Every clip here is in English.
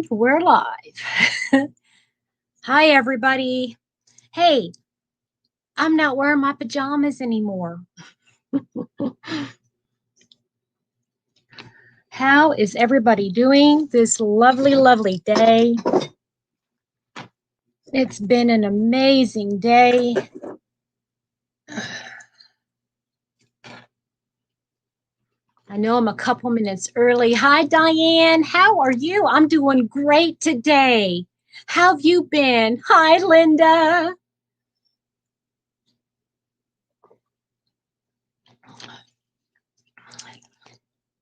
And we're live. Hi, everybody. Hey, I'm not wearing my pajamas anymore. How is everybody doing this lovely, lovely day? It's been an amazing day. I know I'm a couple minutes early. Hi, Diane. How are you? I'm doing great today. How have you been? Hi, Linda.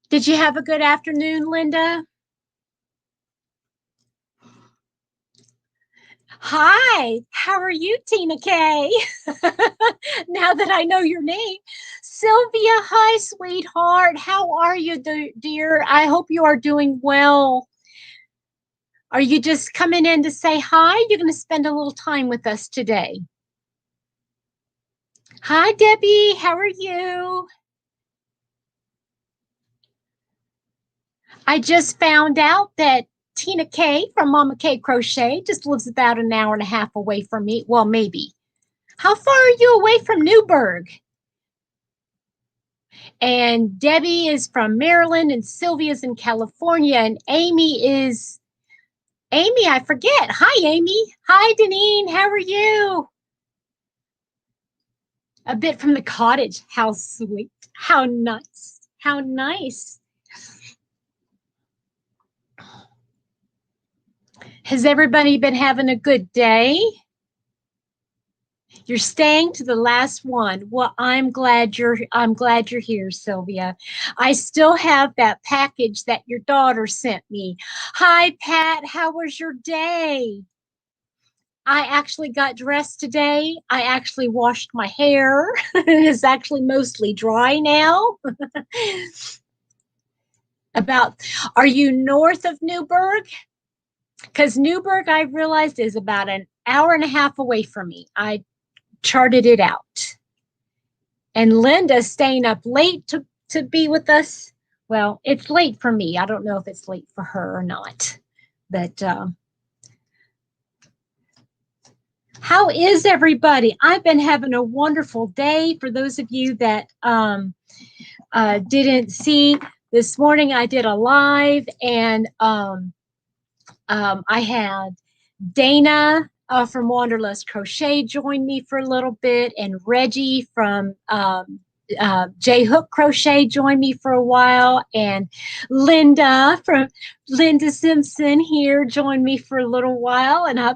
Did you have a good afternoon, Linda? Hi, how are you, Tina K? Now that I know your name. Sylvia, hi, sweetheart. How are you, dear? I hope you are doing well. Are you just coming in to say hi? You're going to spend a little time with us today. Hi, Debbie. How are you? I just found out that Tina K from Mama K Crochet just lives about an hour and a half away from me. Well, maybe. How far are you away from Newburgh? And Debbie is from Maryland, and Sylvia's in California, and Amy, I forget. Hi, Amy. Hi, Deneen. How are you? A bit from the cottage. How sweet. How nice. How nice. Has everybody been having a good day? You're staying to the last one. Well, I'm glad you're here, Sylvia. I still have that package that your daughter sent me. Hi, Pat. How was your day? I actually got dressed today. I actually washed my hair. It's actually mostly dry now. Are you north of Newburgh? Because Newburgh, I realized, is about an hour and a half away from me. I charted it out. And Linda's staying up late to be with us. Well, it's late for me. I don't know if it's late for her or not. But how is everybody? I've been having a wonderful day. For those of you that didn't see, this morning I did a live, and I had Dana from Wanderlust Crochet join me for a little bit, and Reggie from J Hook Crochet joined me for a while, and Linda from Linda Simpson here joined me for a little while. And I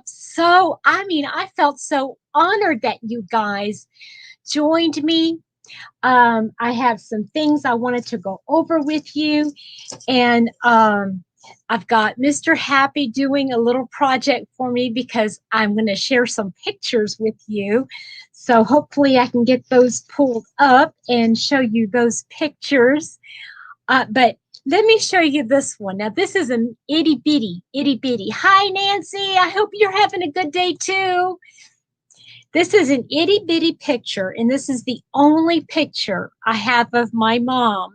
felt so honored that you guys joined me. I have some things I wanted to go over with you, and I've got Mr. Happy doing a little project for me because I'm going to share some pictures with you. So hopefully I can get those pulled up and show you those pictures. But let me show you this one. Now, this is an itty bitty. Hi, Nancy. I hope you're having a good day too. This is an itty bitty picture, and this is the only picture I have of my mom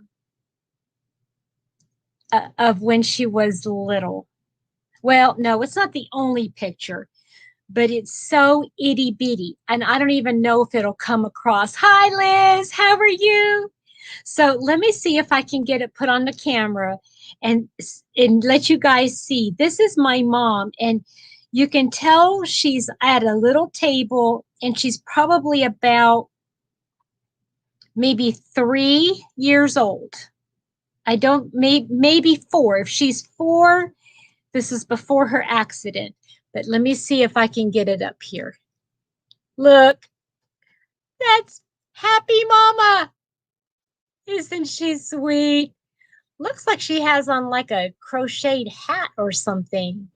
of when she was little. Well, no, it's not the only picture, but it's so itty bitty. And I don't even know if it'll come across. Hi, Liz. How are you? So let me see if I can get it put on the camera and let you guys see. This is my mom, and you can tell she's at a little table, and she's probably about maybe 3 years old. Maybe 4. If she's 4, this is before her accident. But let me see if I can get it up here. Look, that's Happy Mama. Isn't she sweet? Looks like she has on like a crocheted hat or something.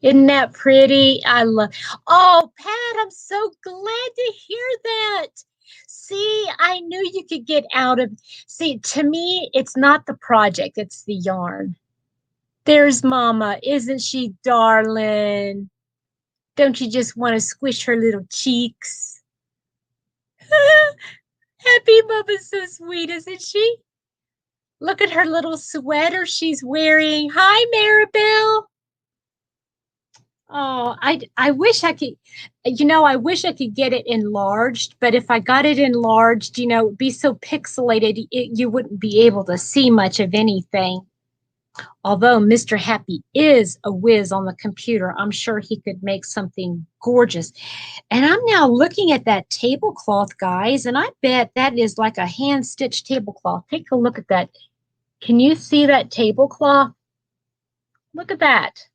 Isn't that pretty? Oh, Pat, I'm so glad to hear that. See, I knew you could get out of. See, to me, it's not the project, it's the yarn. There's Mama. Isn't she darling? Don't you just want to squish her little cheeks? Happy Mama's so sweet, isn't she? Look at her little sweater she's wearing. Hi, Maribel. Oh, I wish I could, I wish I could get it enlarged, but if I got it enlarged, it'd be so pixelated, you wouldn't be able to see much of anything. Although Mr. Happy is a whiz on the computer, I'm sure he could make something gorgeous. And I'm now looking at that tablecloth, guys, and I bet that is like a hand-stitched tablecloth. Take a look at that. Can you see that tablecloth? Look at that.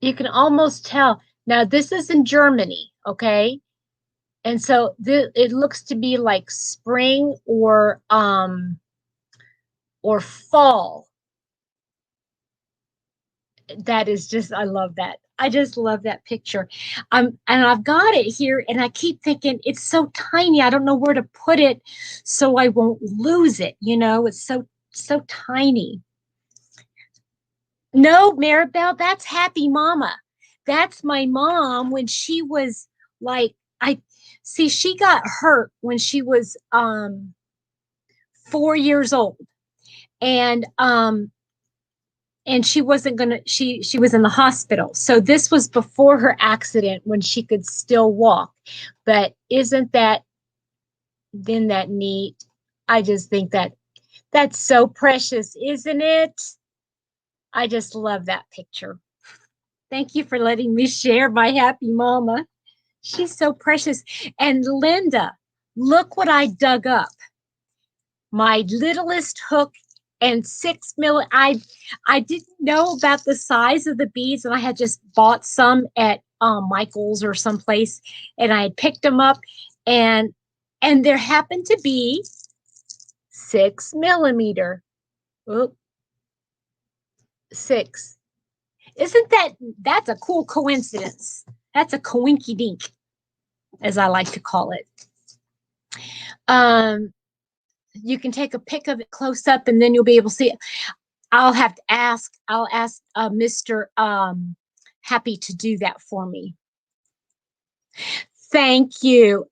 You can almost tell. Now, this is in Germany, okay? And so it looks to be like spring or fall. That is just, I love that. I just love that picture. And I've got it here, and I keep thinking it's so tiny. I don't know where to put it so I won't lose it. It's so tiny. No, Maribel, that's Happy Mama. That's my mom when she was like, I see she got hurt when she was 4 years old. And she wasn't gonna she was in the hospital. So this was before her accident when she could still walk. But isn't that neat? I just think that's so precious, isn't it? I just love that picture. Thank you for letting me share my Happy Mama. She's so precious. And Linda, look what I dug up. My littlest hook and 6 mm. I didn't know about the size of the beads, and I had just bought some at Michael's or someplace, and I had picked them up, and there happened to be 6 mm. Oop, 6. Isn't that's a cool coincidence? That's a coinky dink, as I like to call it. You can take a pic of it close up, and then you'll be able to see it. I'll ask Mr. Happy to do that for me. Thank you.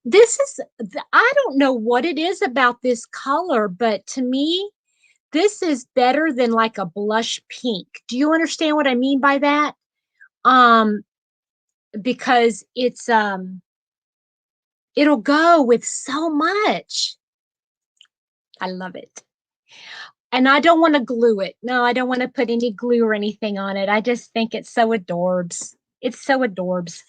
I don't know what it is about this color, but to me, this is better than like a blush pink. Do you understand what I mean by that? Because it'll go with so much. I love it. And I don't want to glue it. No, I don't want to put any glue or anything on it. I just think it's so adorbs. It's so adorbs.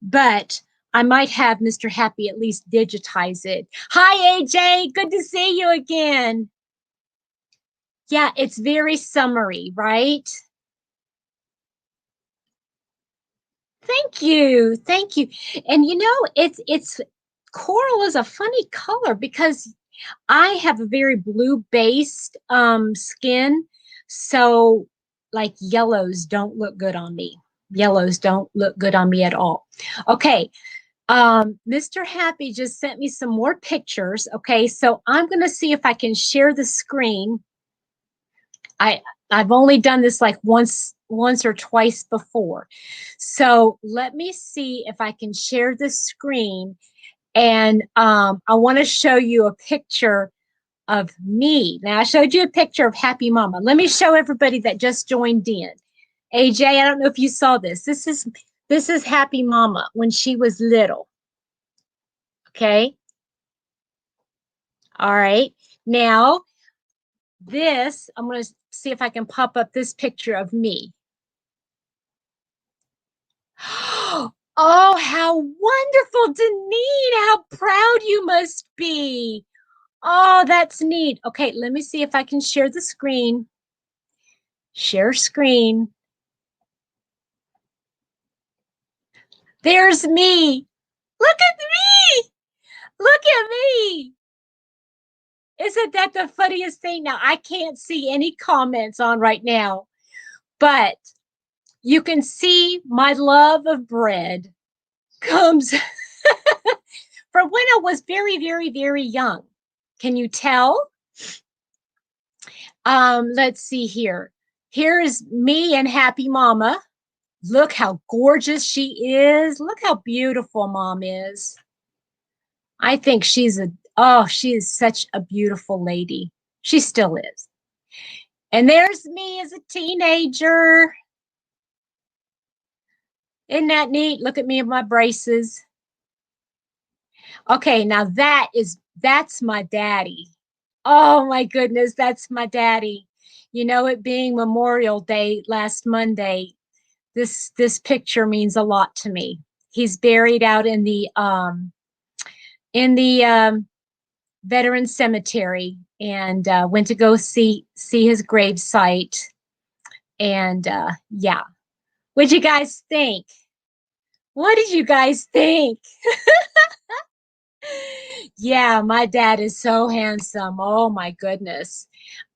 But I might have Mr. Happy at least digitize it. Hi, AJ. Good to see you again. Yeah, it's very summery, right? Thank you. Thank you. And it's coral is a funny color because I have a very blue based skin. So like yellows don't look good on me. Yellows don't look good on me at all. Okay. Mr. Happy just sent me some more pictures. Okay, so I'm gonna see if I can share the screen. I've only done this like once or twice before. So let me see if I can share the screen. And I want to show you a picture of me. Now, I showed you a picture of Happy Mama. Let me show everybody that just joined in. AJ, I don't know if you saw this. This is Happy Mama when she was little. Okay. All right. Now, I'm going to see if I can pop up this picture of me. Oh, how wonderful, Denise. How proud you must be. Oh, that's neat. Okay, let me see if I can share the screen. Share screen. There's me. Look at me. Look at me. Isn't that the funniest thing? Now, I can't see any comments on right now, but you can see my love of bread comes from when I was very, very, very young. Can you tell? Let's see here. Here is me and Happy Mama. Look how gorgeous she is. Look how beautiful Mom is. I think she's Oh, she is such a beautiful lady. She still is. And there's me as a teenager. Isn't that neat? Look at me in my braces. Okay, now that's my daddy. Oh my goodness, that's my daddy. You know, it being Memorial Day last Monday, this picture means a lot to me. He's buried out in the veteran cemetery, and went to go see his grave site. And yeah, what'd you guys think? What did you guys think? Yeah, my dad is so handsome. Oh my goodness.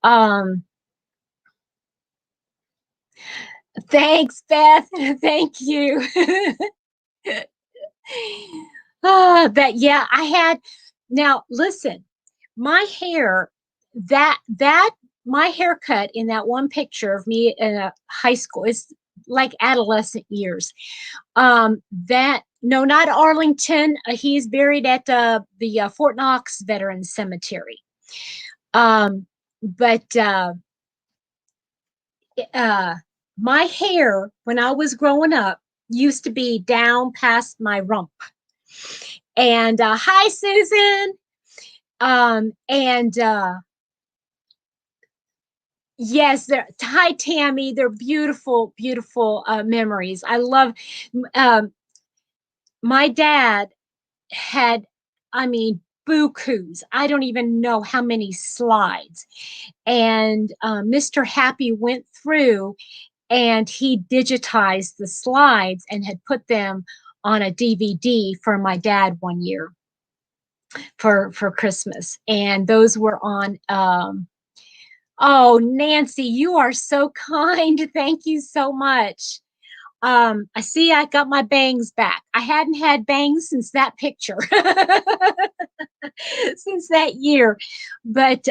Um, thanks, Beth. Thank you. That yeah, I had now listen, my hair, that my haircut in that one picture of me in a high school is like adolescent years. That no, not Arlington. He's buried at the Fort Knox Veterans Cemetery. But uh, my hair when I was growing up used to be down past my rump. And hi, Susan. And yes, they're hi, Tammy. They're beautiful, beautiful memories. I love. Um, my dad had, I mean, bukus. I don't even know how many slides. And Mr. Happy went through and he digitized the slides and had put them on a DVD for my dad one year for Christmas. And those were on oh, Nancy, you are so kind. Thank you so much. I see I got my bangs back. I hadn't had bangs since that picture, since that year. But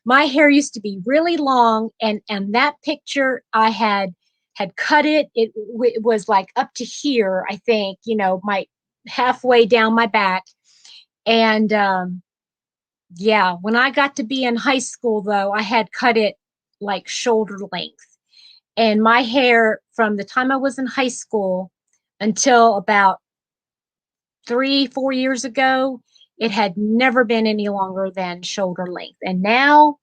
my hair used to be really long, and that picture I had cut it. It was like up to here, I think, you know, my halfway down my back. And yeah, when I got to be in high school, though, I had cut it like shoulder length. And my hair from the time I was in high school until about 3, 4 years ago, it had never been any longer than shoulder length. And now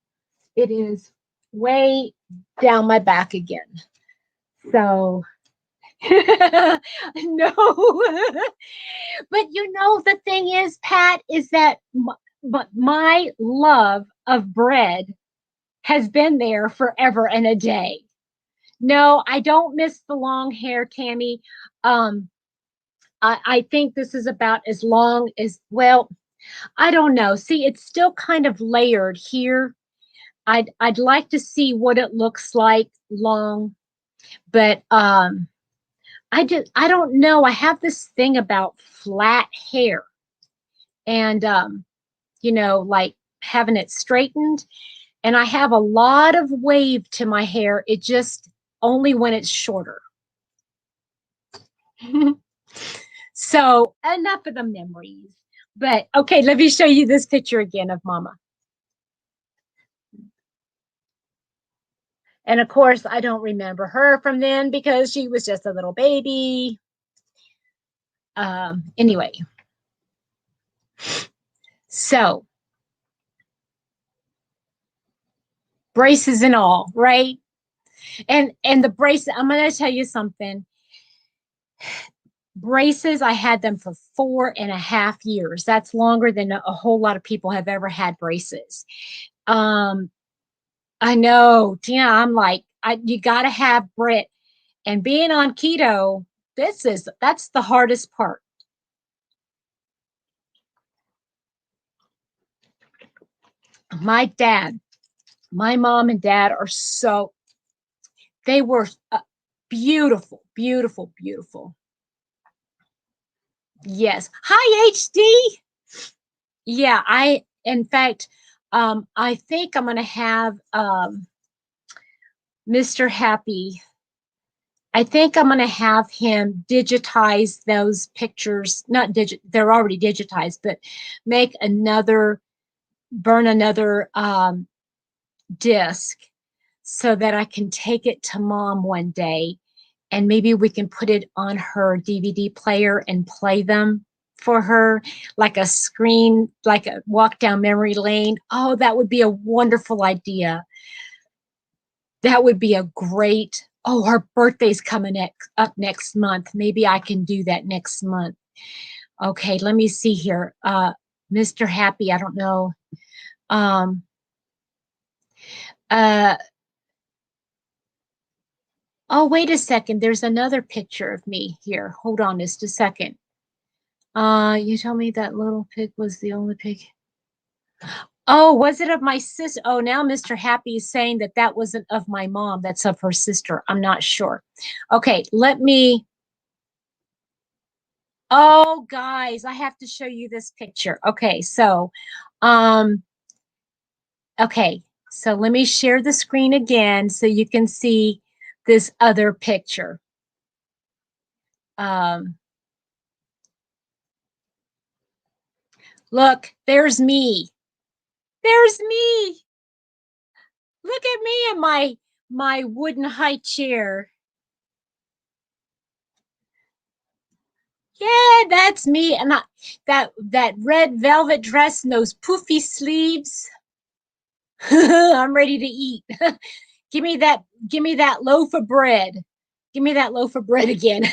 it is way down my back again. So, no. But you know, the thing is, Pat, is that but my love of bread has been there forever and a day. No, I don't miss the long hair, Tammy. Um, I think this is about as long as, well, I don't know. See, it's still kind of layered here. I'd like to see what it looks like long, but I don't know. I have this thing about flat hair and you know, like having it straightened. And I have a lot of wave to my hair. It just only when it's shorter. So enough of the memories. But okay, let me show you this picture again of Mama. And of course, I don't remember her from then because she was just a little baby. Anyway, so braces and all, right? And the braces, I'm going to tell you something. Braces, I had them for 4.5 years. That's longer than a whole lot of people have ever had braces. Um, I know, Tina. I'm like, you got to have Brit. And being on keto, that's the hardest part. My dad, my mom and dad are so, they were beautiful, beautiful, beautiful. Yes. Hi, HD. Yeah, in fact, I think I'm going to have Mr. Happy I think I'm going to have him digitize those pictures, not they're already digitized, but make another, burn another disc so that I can take it to mom one day and maybe we can put it on her DVD player and play them for her, like a screen, like a walk down memory lane. Oh, that would be a wonderful idea. That would be a great, oh, her birthday's coming up next month. Maybe I can do that next month. Okay, let me see here. Mr. Happy, I don't know. Um, uh, oh, wait a second. There's another picture of me here. Hold on just a second. You told me that little pig was the only pig. Oh, was it of my sister? Oh, now Mr. Happy is saying that that wasn't of my mom. That's of her sister. I'm not sure. Okay, let me. Oh, guys, I have to show you this picture. Um, okay, so let me share the screen again so you can see this other picture. Um, look, there's me. There's me. Look at me in my wooden high chair. Yeah, that's me. And that red velvet dress and those poofy sleeves. I'm ready to eat. Give me that loaf of bread. Give me that loaf of bread again.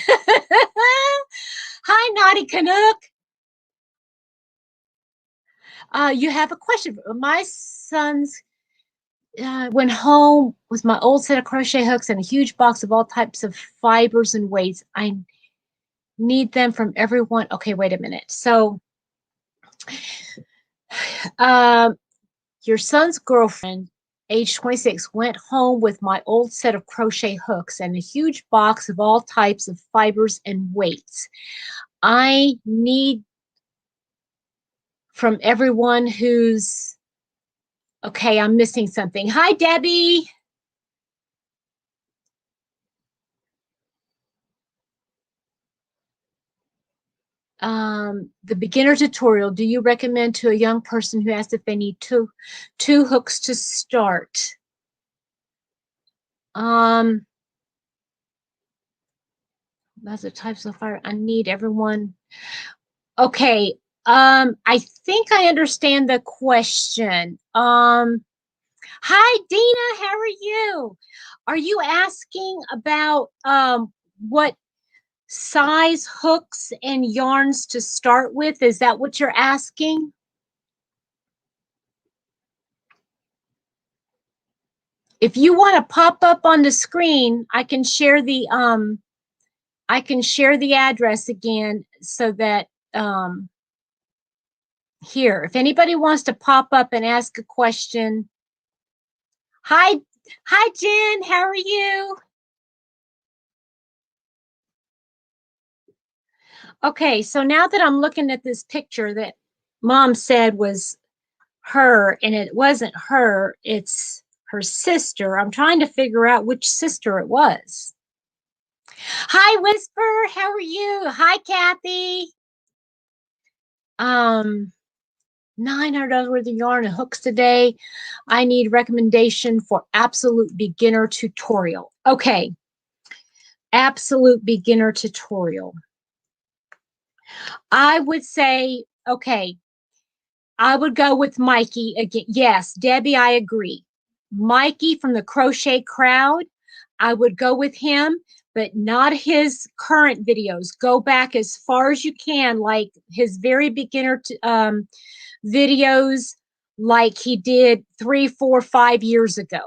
Hi, Naughty Canuck. You have a question. My son's went home with my old set of crochet hooks and a huge box of all types of fibers and weights. I need them from everyone. Okay, wait a minute. So, um, your son's girlfriend, age 26, went home with my old set of crochet hooks and a huge box of all types of fibers and weights. I need from everyone who's okay, I'm missing something. Hi, Debbie. The beginner tutorial. Do you recommend to a young person who asks if they need two hooks to start? Um, that's the types of fire. I need everyone. Okay. I think I understand the question. Hi, Dina. How are you? Are you asking about what size hooks and yarns to start with? Is that what you're asking? If you want to pop up on the screen, I can share the address again so that here, if anybody wants to pop up and ask a question. Hi, hi Jen, how are you? Okay, so now that I'm looking at this picture that mom said was her and it wasn't her, it's her sister. I'm trying to figure out which sister it was. Hi, Whisper. How are you? Hi, Kathy. Um, $900 worth of yarn and hooks today. I need recommendation for absolute beginner tutorial. Okay, absolute beginner tutorial. I would say, okay, I would go with Mikey again. Yes, Debbie, I agree. Mikey from the Crochet Crowd, I would go with him, but not his current videos. Go back as far as you can, like his very beginner videos, like he did 3, 4, 5 years ago.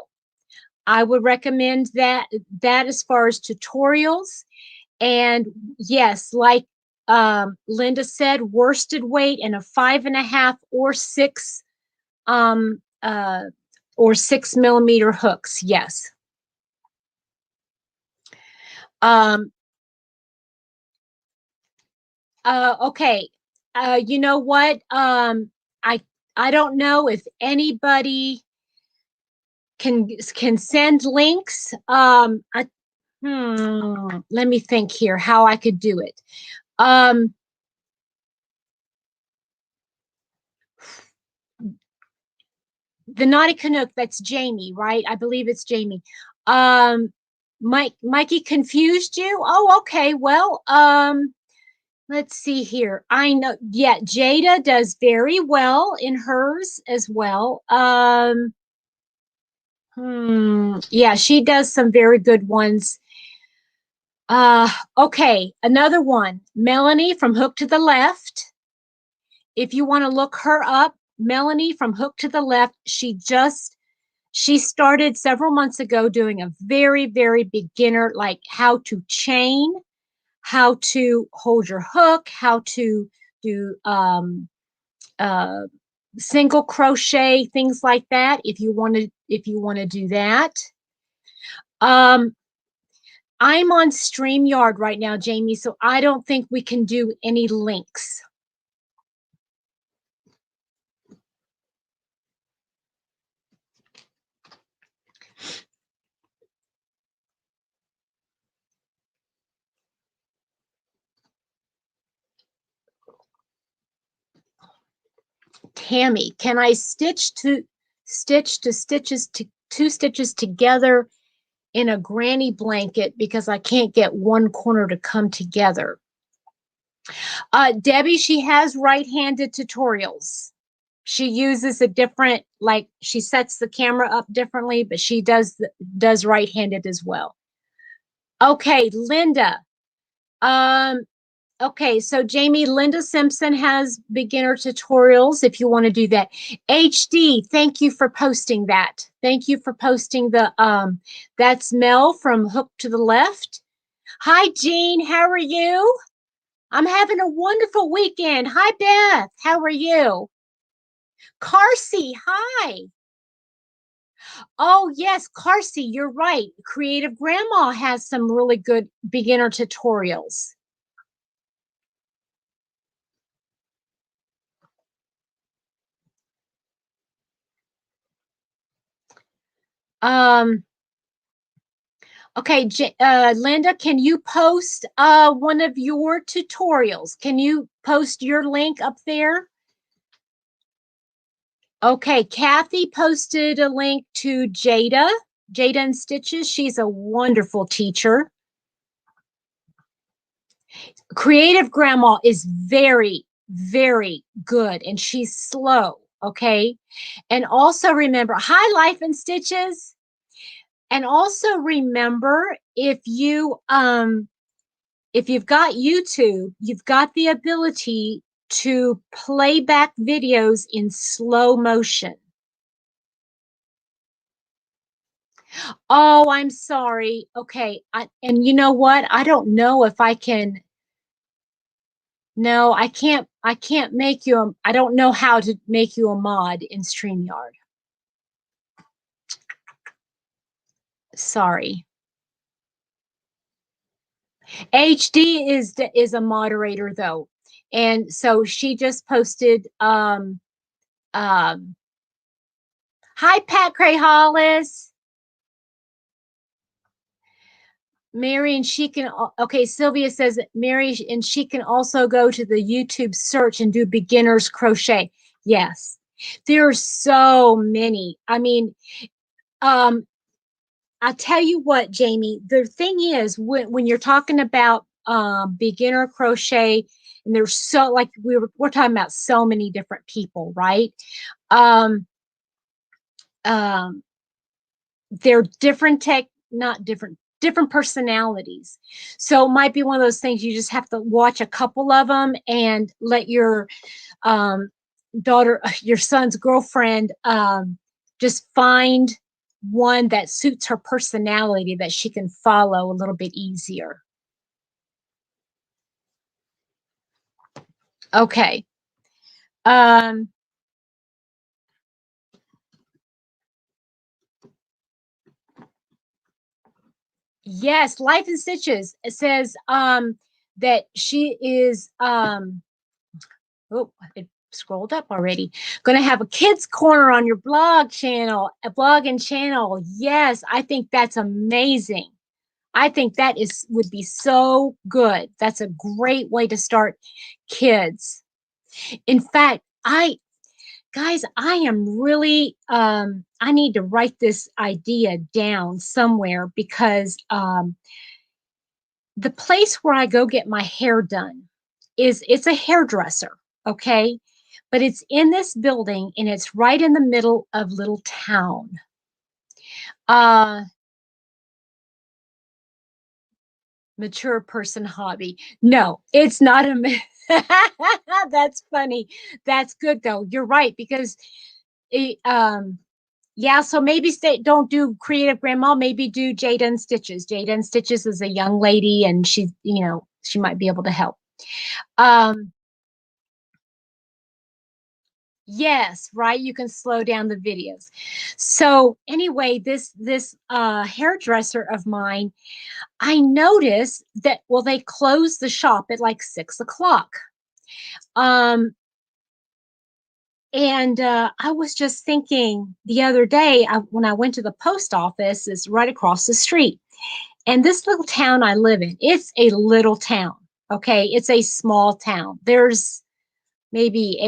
I would recommend that as far as tutorials. And yes, like Linda said, worsted weight and a 5.5 um, uh, or 6 millimeter hooks. Yes. Um, okay. You know what? I don't know if anybody can send links. Let me think here how I could do it. Um, the Naughty Canuck, that's Jamie, right? I believe it's Jamie. Um, Mikey confused you? Oh, okay. Well, let's see here. I know, yeah, Jada does very well in hers as well. Yeah, she does some very good ones. Okay, another one. Melanie from Hook to the Left. If you want to look her up, Melanie from Hook to the Left, she started several months ago doing a very, very beginner, like how to chain, how to hold your hook, how to do uh, single crochet, things like that. If you want to do that. Um, I'm on StreamYard right now, Jamie, so I don't think we can do any links. Tammy, can I stitch to stitches to two stitches together in a granny blanket because I can't get one corner to come together? Debbie, she has right-handed tutorials. She uses a different, like she sets the camera up differently, but she does right-handed as well. Okay, Linda. Um, Okay, so Jamie, Linda Simpson has beginner tutorials if you want to do that. HD, thank you for posting that. Thank you for posting that's Mel from Hook to the Left. Hi, Jean, how are you? I'm having a wonderful weekend. Hi, Beth, how are you? Carsey, hi. Oh, yes, Carsey, you're right. Creative Grandma has some really good beginner tutorials. Um, Okay, Linda, can you post one of your tutorials? Can you post your link up there? Okay, Kathy posted a link to Jada and Stitches. She's a wonderful teacher. Creative Grandma is very, very good and she's slow. Okay. And also remember, hi, Life and Stitches. And also remember if you've got YouTube, you've got the ability to play back videos in slow motion. Oh, I'm sorry. Okay. And you know what? I don't know if I can. No, I can't make you I don't know how to make you a mod in StreamYard. Sorry. HD is a moderator though. And so she just posted um hi Pat Cray Hollis. Mary and she can, okay, Sylvia says that Mary and she can also go to the YouTube search and do beginner's crochet. Yes, there are so many. I mean, um, I'll tell you what, Jamie, the thing is when you're talking about beginner crochet, and there's so like we're talking about so many different people, right? Um, um, they're different not different personalities. So it might be one of those things you just have to watch a couple of them and let your um, daughter, your son's girlfriend, just find one that suits her personality that she can follow a little bit easier. Okay. Um, yes, Life in Stitches. It says that she is oh, it scrolled up already. Going to have a kids corner on your blog channel, a blog and channel. Yes, I think that's amazing. I think that would be so good. That's a great way to start kids. In fact, I am really I need to write this idea down somewhere because the place where I go get my hair done it's a hairdresser, okay? But it's in this building and it's right in the middle of little town. Uh Mature person hobby. No, it's not that's funny. That's good though. You're right because it, yeah, so maybe don't do creative grandma, maybe do Jada and Stitches. Jada and Stitches is a young lady and she's, she might be able to help. Um yes, right. You can slow down the videos. So anyway, this hairdresser of mine, I noticed that well, they closed the shop at like 6 o'clock. Um, and I was just thinking the other day when I went to the post office, is right across the street. And this little town I live in, it's a little town. Okay. It's a small town. There's maybe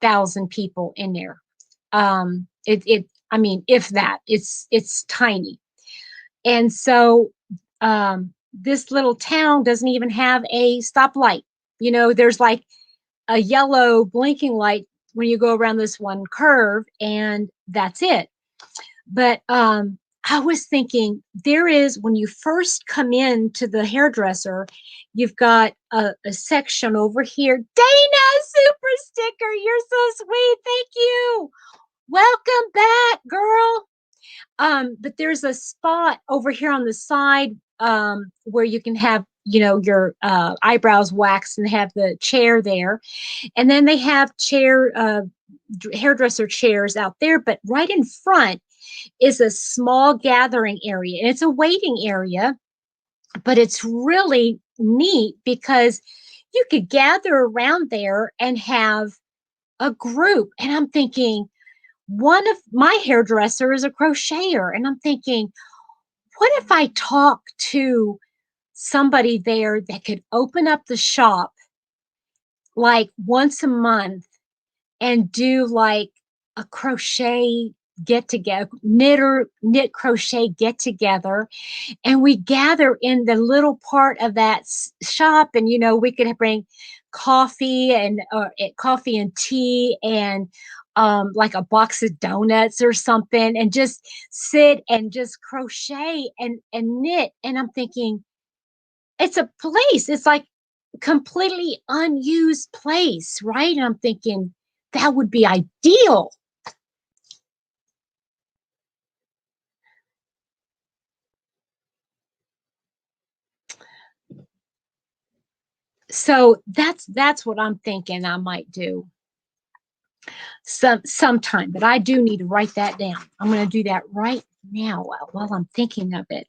8,000 people in there. I mean, if that, it's tiny. And so this little town doesn't even have a stoplight. There's like a yellow blinking light when you go around this one curve, and that's it. But I was thinking there is, when you first come in to the hairdresser, you've got a section over here. Dana, super sticker, you're so sweet. Thank you. Welcome back, girl. But there's a spot over here on the side where you can have, your eyebrows waxed and have the chair there. And then they have hairdresser chairs out there, but right in front is a small gathering area. And it's a waiting area, but it's really neat because you could gather around there and have a group. And I'm thinking, one of my hairdresser is a crocheter. And I'm thinking, what if I talk to somebody there that could open up the shop like once a month and do like a crochet get together, knit crochet get together, and we gather in the little part of that shop, and we could bring coffee and tea and like a box of donuts or something, and just sit and just crochet and knit. And I'm thinking, it's a place. It's like completely unused place, right? And I'm thinking that would be ideal. So that's what I'm thinking I might do sometime, but I do need to write that down. I'm going to do that right now while I'm thinking of it.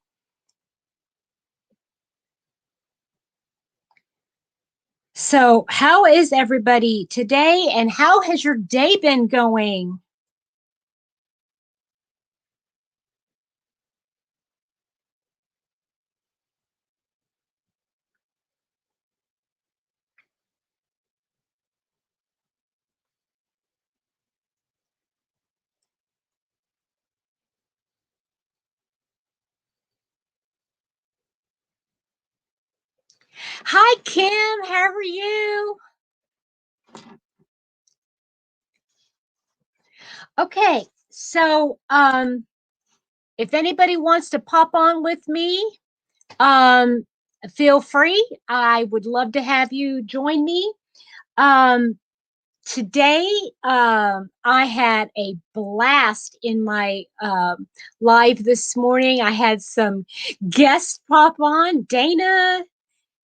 So, how is everybody today, and how has your day been going? Hi, Kim. How are you? Okay, so if anybody wants to pop on with me, um, feel free. I would love to have you join me. Um, Today, I had a blast in my live this morning. I had some guests pop on. Dana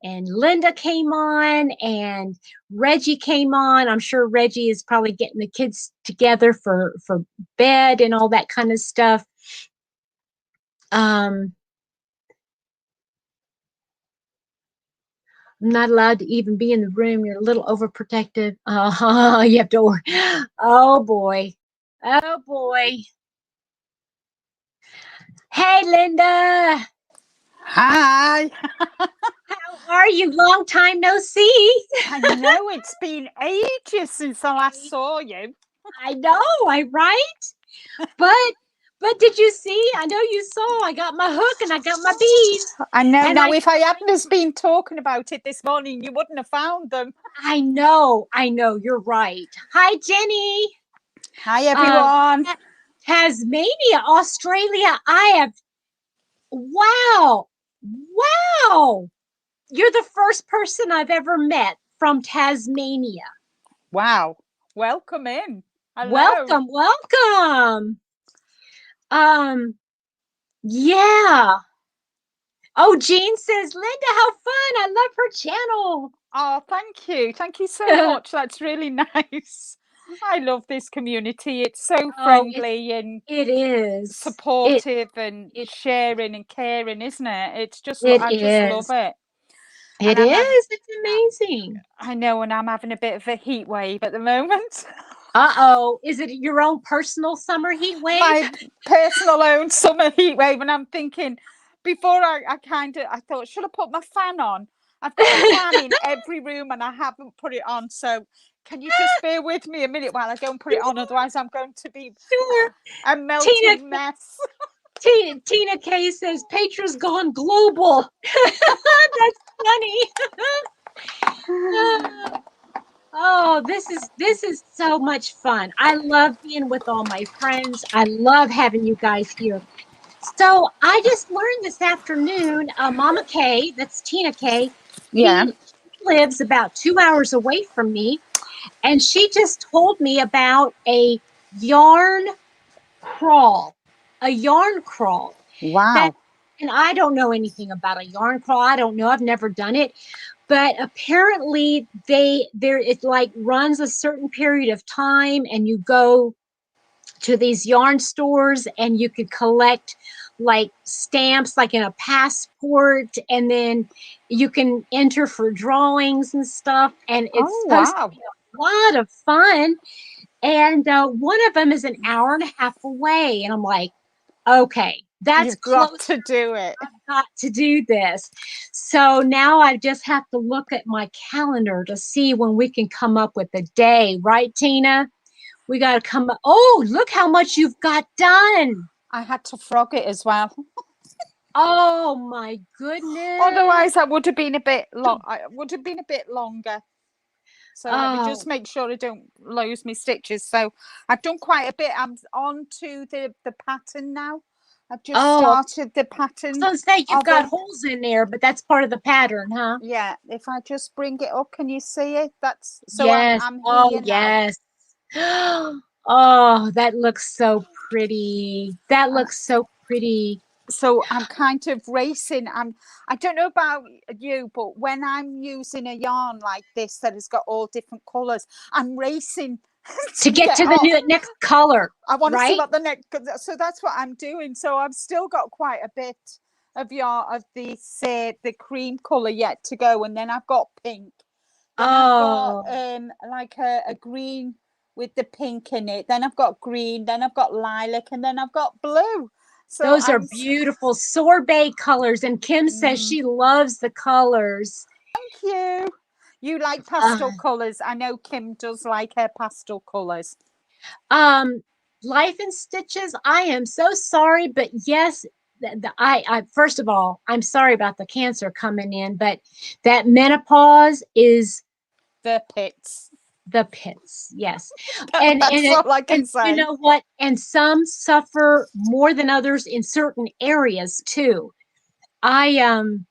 and Linda came on, and Reggie came on. I'm sure Reggie is probably getting the kids together for bed and all that kind of stuff. Um, I'm not allowed to even be in the room. You're a little overprotective. You have to work. Oh boy. Oh boy. Hey, Linda. Hi. How are you? Long time no see. I know it's been ages since I last saw you. I know, I right? But did you see? I know you saw. I got my hook and I got my beads. I know. And Now, if I hadn't have been talking about it this morning, you wouldn't have found them. I know, you're right. Hi, Jenny. Hi, Um, everyone. Tasmania, Australia. Wow, wow. You're the first person I've ever met from Tasmania. Wow. Welcome in. Hello. Welcome, welcome. Um, yeah. Oh, Jean says, Linda, how fun. I love her channel. Oh, thank you. Thank you so much. That's really nice. I love this community. It's so Oh, friendly and it is. supportive and It sharing and caring, isn't it? It's just, it I just love is. it. It And is. It's amazing. I know, and I'm having a bit of a heat wave at the moment. Uh-oh. Is it your own personal summer heat wave? My personal own summer heat wave. And I'm thinking, before I thought, should I put my fan on? I've got a fan in every room and I haven't put it on. So can you just bear with me a minute while I go and put it on? Otherwise, I'm going to be Sure. a melting mess. Tina K says Petra's gone global. That's funny. Oh, this is so much fun. I love being with all my friends. I love having you guys here. So I just learned this afternoon, Mama K, that's Tina K, Yeah. she lives about 2 hours away from me, and she just told me about a yarn crawl, a yarn crawl. That, Wow. and I don't know anything about a yarn crawl. I don't know. I've never done it, but apparently it like runs a certain period of time, and you go to these yarn stores and you could collect like stamps like in a passport, and then you can enter for drawings and stuff, and it's Oh, supposed to wow. be a lot of fun. And one of them is an hour and a half away, and I'm like, okay, that's You've got close. to do it. I've got to do this. So now I just have to look at my calendar to see when we can come up with a day, right, Tina? We got to come up. Oh, look how much you've got done. I had to frog it as well. Oh my goodness. Otherwise, I would have been a bit long. I would have been a bit longer. So let me just Oh, make sure I don't lose my stitches. So I've done quite a bit. I'm on to the pattern now. I've just oh, started the I was pattern going to say you've of got it. holes in there, but that's part of the pattern, huh? Yeah, if I just bring it up, can you see it? That's so Yes. I'm Oh, here now. yes. Oh, that looks so pretty. That And looks so pretty. so I'm kind of racing. I don't know about you, but when I'm using a yarn like this that has got all different colours, I'm racing To to get get to the up. next color, I want to see right? what the next. So that's what I'm doing. So I've still got quite a bit of yarn of the cream colour yet to go, and then I've got pink. Then I've got Oh, like a green with the pink in it. Then I've got green. Then I've got lilac, and then I've got blue. So those are beautiful sorbet colors. And Kim says mm, she loves the colors. thank you. You like Uh, pastel colours. I know Kim does like her pastel colours. um, Life in Stitches, I am so sorry, but yes, I first of all, I'm sorry about the cancer coming in, but that menopause is The pits. the pits. Yes. And That's all I can you say. know what? And some suffer more than others in certain areas too. I um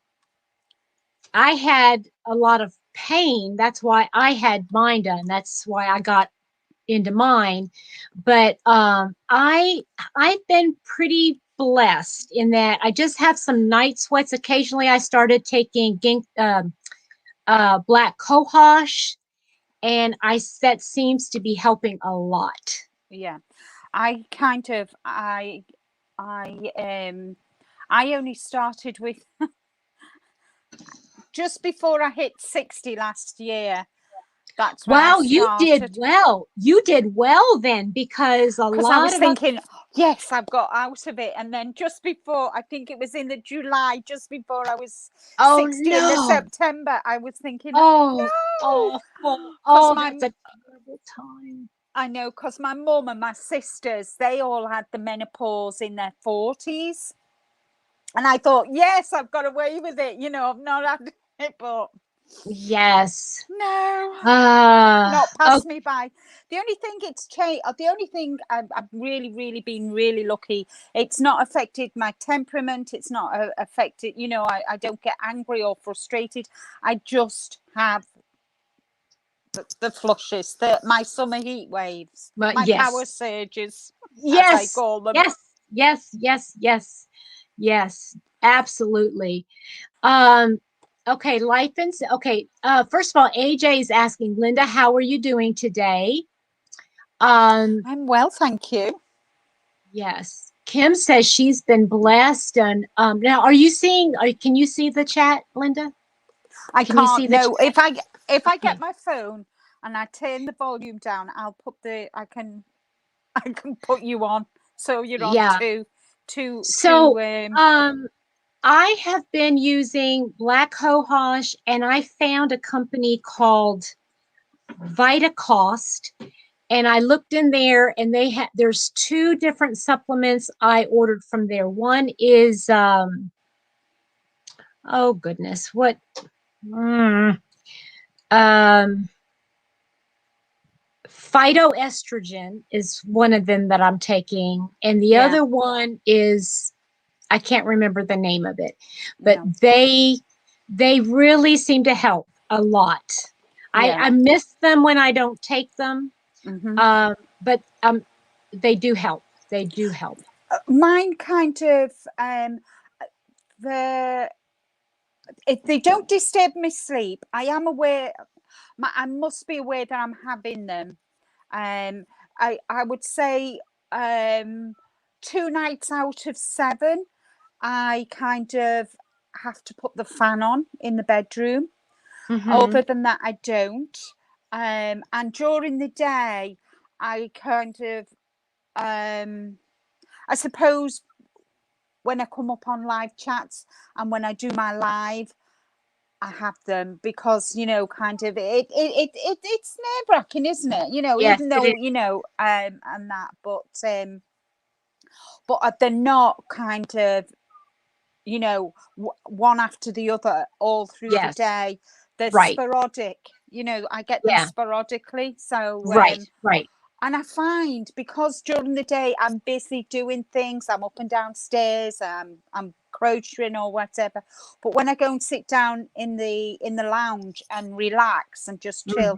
I had a lot of pain. That's why I had mine done. That's why I got into mine. But I've been pretty blessed in that I just have some night sweats. Occasionally, I started taking black cohosh, and I that seems to be helping a lot. Yeah. I kind of I only started with just before I hit 60 last year. That's when I Wow, you did started. well. You did well then, because a Because I lot was of us, thinking, yes, I've got out of it. And then just before, I think it was in the July, just before I was oh 60 in the no. September, I was thinking, oh Oh, no. oh, oh, Because oh, that's a terrible time. I know, because my mum and my sisters, they all had the menopause in their 40s. And I thought, yes, I've got away with it. You know, I've not had it, but Yes. no, not Oh, passed me by. The only thing it's changed, the only thing I've really, really been really lucky, it's not affected my temperament. It's not affected, you know, I don't get angry or frustrated. I just have the flushes, my summer heat waves, but my power yes. surges, as I Yes. call them. Yes. Yes. Yes. Yes. Yes. Absolutely. Um, okay, okay. First of all, AJ is asking, Linda, how are you doing today? Um, I'm well, thank you. yes. Kim says she's been blessed. And now are you seeing, can you see the chat, Linda? I Can you see can't the know chat? if I get Okay. my phone and I turn the volume down, I'll put I can put you on, so you're on Yeah. So, to um, I have been using Black Hohosh, and I found a company called VitaCost, and I looked in there, and there's two different supplements I ordered from there. One is oh goodness, what mm, um phytoestrogen is one of them that I'm taking, and the yeah, other one is, I can't remember the name of it, but no, they really seem to help a lot. yeah. I miss them when I don't take them, Hmm. but they do help. They do help. Mine kind of the if they don't disturb my sleep, I am aware. I must be aware that I'm having them. Um, I would say um 2 nights out of 7, I kind of have to put the fan on in the bedroom. Hmm. Other than that, I don't. And during the day, I kind of, I suppose, when I come up on live chats and when I do my live, I have them because kind of it's nerve wracking, isn't it? Yes, Even it is. though and that, but they're not kind of one after the other all through the Yes. day. They're Right. sporadic. I get them Yeah. sporadically. So, Right. Right. and I find because during the day I'm busy doing things, I'm up and down stairs, I'm crocheting or whatever. But when I go and sit down in the lounge and relax and just chill,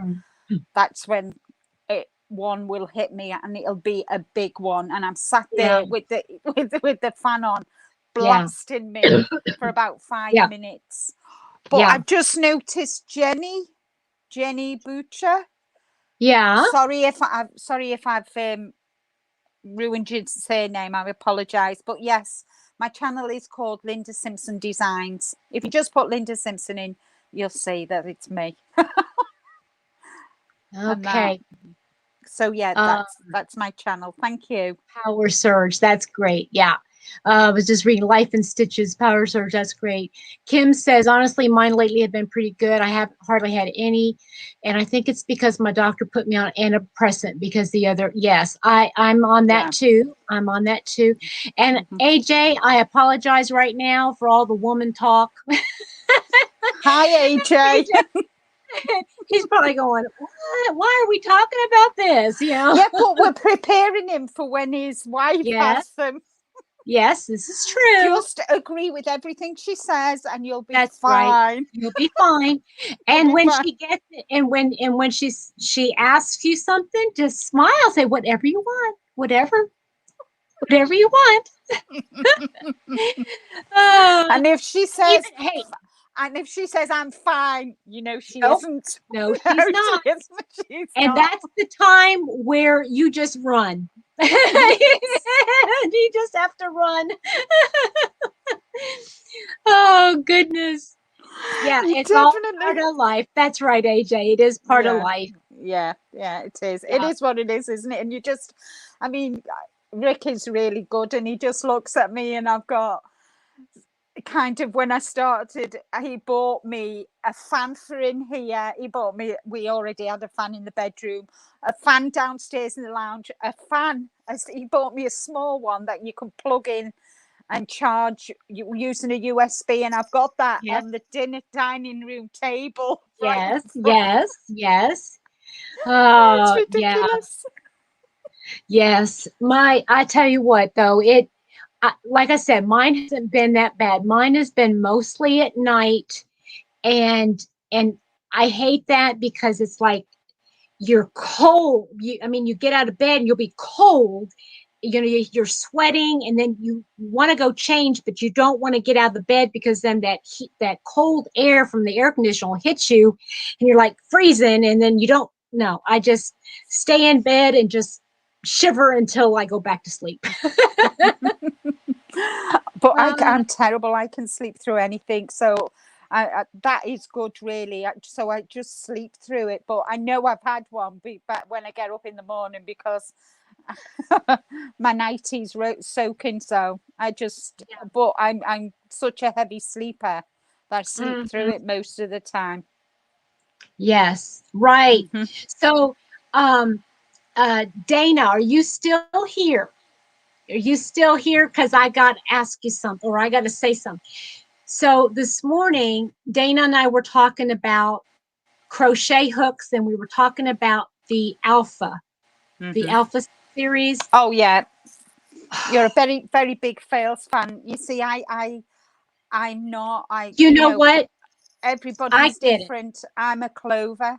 Hmm. that's when one will hit me, and it'll be a big one, and I'm sat Yeah. there with the with the fan on, Yeah. blasting me for about five Yeah. minutes. But Yeah. I've just noticed Jenny Butcher. Yeah. Sorry if I've ruined your surname. I apologise. But yes, my channel is called Linda Simpson Designs. If you just put Linda Simpson in, you'll see that it's me. And that. Okay. So yeah, Uh, that's my channel. Thank you. Power Surge. That's great. Yeah. I was just reading Life in Stitches, Power Surge. That's great. Kim says, honestly, mine lately have been pretty good. I have hardly had any. And I think it's because my doctor put me on antidepressant because yes, I'm on that Yeah. too. I'm on that too. And Mm-hmm. AJ, I apologize right now for all the woman talk. Hi, AJ. He's probably going, what? Why are we talking about this? Yeah, but we're preparing him for when his wife Yes, has them. yes, this is true. Just agree with everything she says, and you'll be That's right. fine. You'll be fine. You'll And be when fine. she gets it, and when she asks you something, just smile, say whatever you want, whatever you want. Uh, And if she says, even hey, and if she says I'm fine, she no, isn't. no, No, she's she not. isn't. She's And not. that's the time where you just run. Yes. You just have to run. Oh goodness. Yeah, You it's all part definitely. of life. That's right, AJ. It is part of Yeah, life. yeah, it is. It Yeah. is what it is, isn't it? And you just, I mean, Rick is really good, and he just looks at me, and I've got kind of when I started, he bought me a fan for in here. He bought me, we already had a fan in the bedroom, a fan downstairs in the lounge, a fan. He bought me a small one that you can plug in and charge using a USB, and I've got that Yes. on the dining room table right in Yes. front. Yes. Yes. It's Yeah. ridiculous. Yes. I tell you what, though, like I said, mine hasn't been that bad. Mine has been mostly at night, and and I hate that because it's like you're cold. I mean, you get out of bed and you'll be cold. You're sweating, and then you want to go change, but you don't want to get out of the bed because then that cold air from the air conditioner will hit you, and you're like freezing, and then you don't. No, I just stay in bed and just shiver until I go back to sleep. But Uh, I'm terrible. I can sleep through anything. So that is good, really. So I just sleep through it. But I know I've had one back when I get up in the morning because my nighties soaking. So I just, yeah. but I'm such a heavy sleeper that I sleep through Mhm. it most of the time. Yes, right. Hmm. So, um, Dana, are you still here? Are you still here? Because I got to ask you something, or I got to say something. So this morning, Dana and I were talking about crochet hooks, and we were talking about the Hmm. Alpha series. Oh yeah, you're a very very big Fails fan. You see, I'm not. You know what? I Everybody's get it. different. I'm a Clover.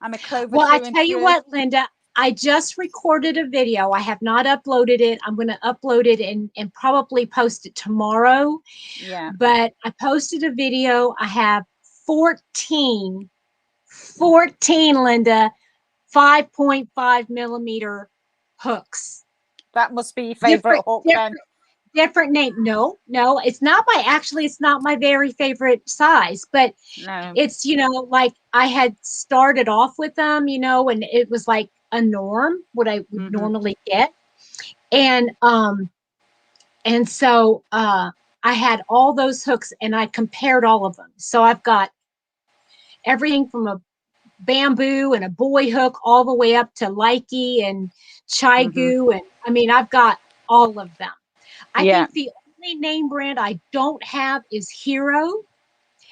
I'm a Clover Well, I through and tell you through. what, Linda, I just recorded a video. I have not uploaded it. I'm going to upload it and probably post it tomorrow. Yeah. But I posted a video. I have 14, 14, Linda, 5.5 millimeter hooks. That must be your favorite Different, hook different, then. different name. No, no, it's not actually, it's not my very favorite size, but No. it's, like I had started off with them, and it was like a norm, what I would Hmm. normally get. And so I had all those hooks and I compared all of them. So I've got everything from a bamboo and a boy hook all the way up to Likey and Hmm. Chigu. And I mean, I've got all of them. I Yeah. think the only name brand I don't have is Hero.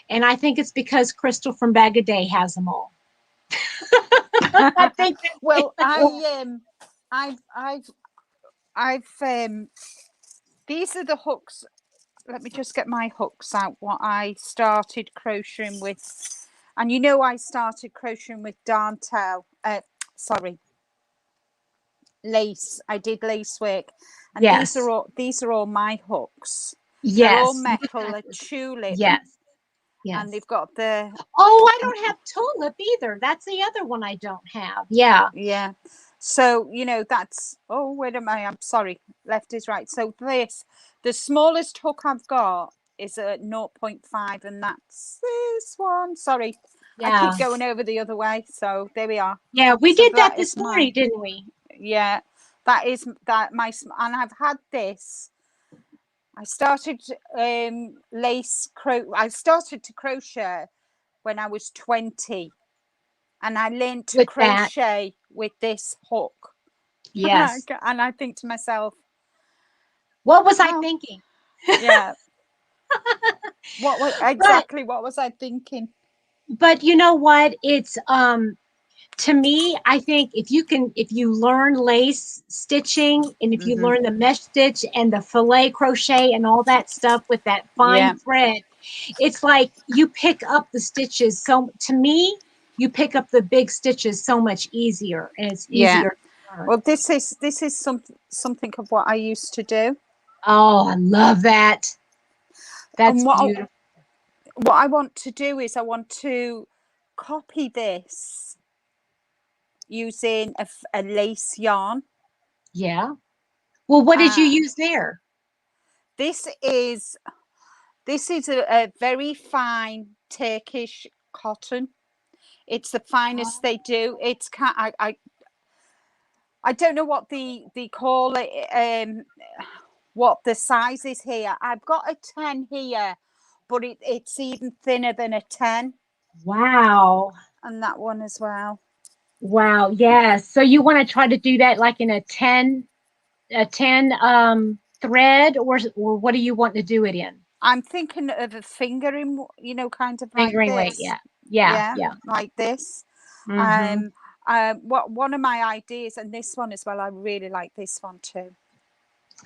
And I think it's because Crystal from Bag of Day has them all. I think Well, that's it. I've I've these are the hooks. Let me just get my hooks out. What I started crocheting with, and I started crocheting with Dantel. Sorry, lace. I did lace work, and Yes. these are all my hooks. They're all Yes. Look metal, at a this. tulip, Yes. and Yes. they've got the Oh, I don't have tulip either. That's the other one I don't have. Yeah. yeah. So that's wait a minute. I'm sorry. Left is right. So the smallest hook I've got is a zero 0.5, and that's this one. Sorry, I Yeah. keep going over the other way. So there we are. Yeah. We So did that that this is my morning, didn't we? yeah. That is that my and I've had this. I started I started to crochet when I was 20, and I learned to With that. crochet with this hook. Yes. And I think to myself, What was I oh, thinking? yeah, But what was I thinking? you know what? It's to me, I think if you learn lace stitching and if you Hmm. learn the mesh stitch and the filet crochet and all that stuff with that fine Yeah, thread, it's like you pick up the stitches. So to me, you pick up the big stitches so much easier and it's yeah. easier to learn. Well, this is something of what I used to do, Oh, I love that. That's and beautiful. what I want to do is I want to copy this using a lace yarn. Yeah. Well, what did you Uh, use there? this is This is a very fine Turkish cotton. It's the finest they do. It's I don't know what they call it, what the size is here. I've got a 10 here, but it's even thinner than a 10, Wow. and that one as well. Wow. Yes. So you want to try to do that like in a 10 thread, or what do you want to do it in? I'm thinking of a fingering, kind of like Fingering weight. this. Yeah. Yeah. Yeah, Yeah. like this. Mm-hmm. What one of my ideas, and this one as well, I really like this one too.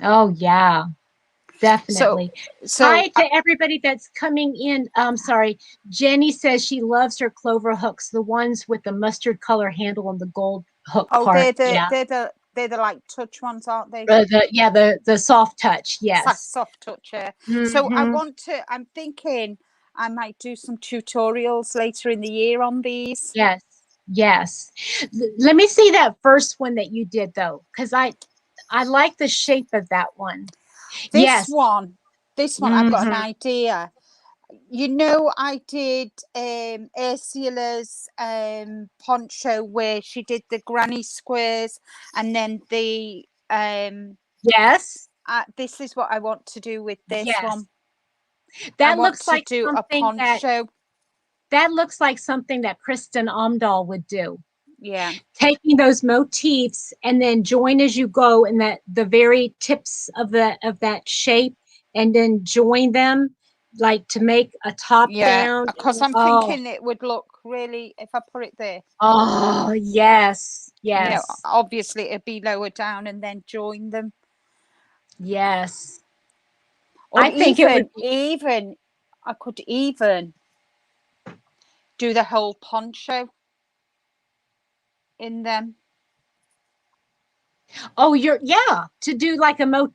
Oh, yeah. So, Definitely. so Hi to everybody that's coming in. Sorry. Jenny says she loves her clover hooks, the ones with the mustard color handle and the gold hook oh, part. Yeah. they're the like touch ones, aren't they? The soft touch. Yes. Soft touch. So Mm-hmm. I'm thinking I might do some tutorials later in the year on these. Yes. Yes. Let me see that first one that you did though, because I like the shape of that one. This Yes. one, I've got an Mm-hmm. idea. I did Ursula's poncho where she did the granny squares, and then the Yes. this is what I want to do with this Yes. one. I That want looks to like do a something poncho. that looks like something that Kristen Omdahl would do. Yeah. Taking those motifs and then join as you go in the very tips of that shape, and then join them like to make a top Yeah, down. because I'm Oh, thinking it would look really, if I put it there, oh yes, yes, obviously it'd be lower down and then join them. yes. Or I think it would. even, I could even do the whole poncho in them. Oh, to do like a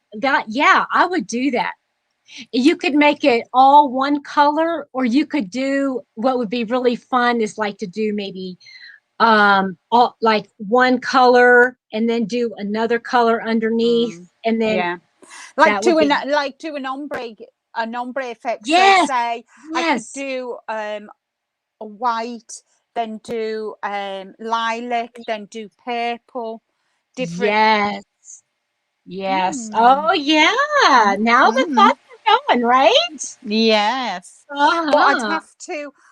yeah, I would do that. You could make it all one color, or you could do what would be really fun is like to do maybe all like one color and then do another color underneath, and then Yeah, like that would be do an ombre effect. So yes, say I could yes, do a white, then do lilac, then do purple, different. yes, yes. Mm. Oh yeah, now the Mm. thoughts are going, right? Yes. But Uh-huh.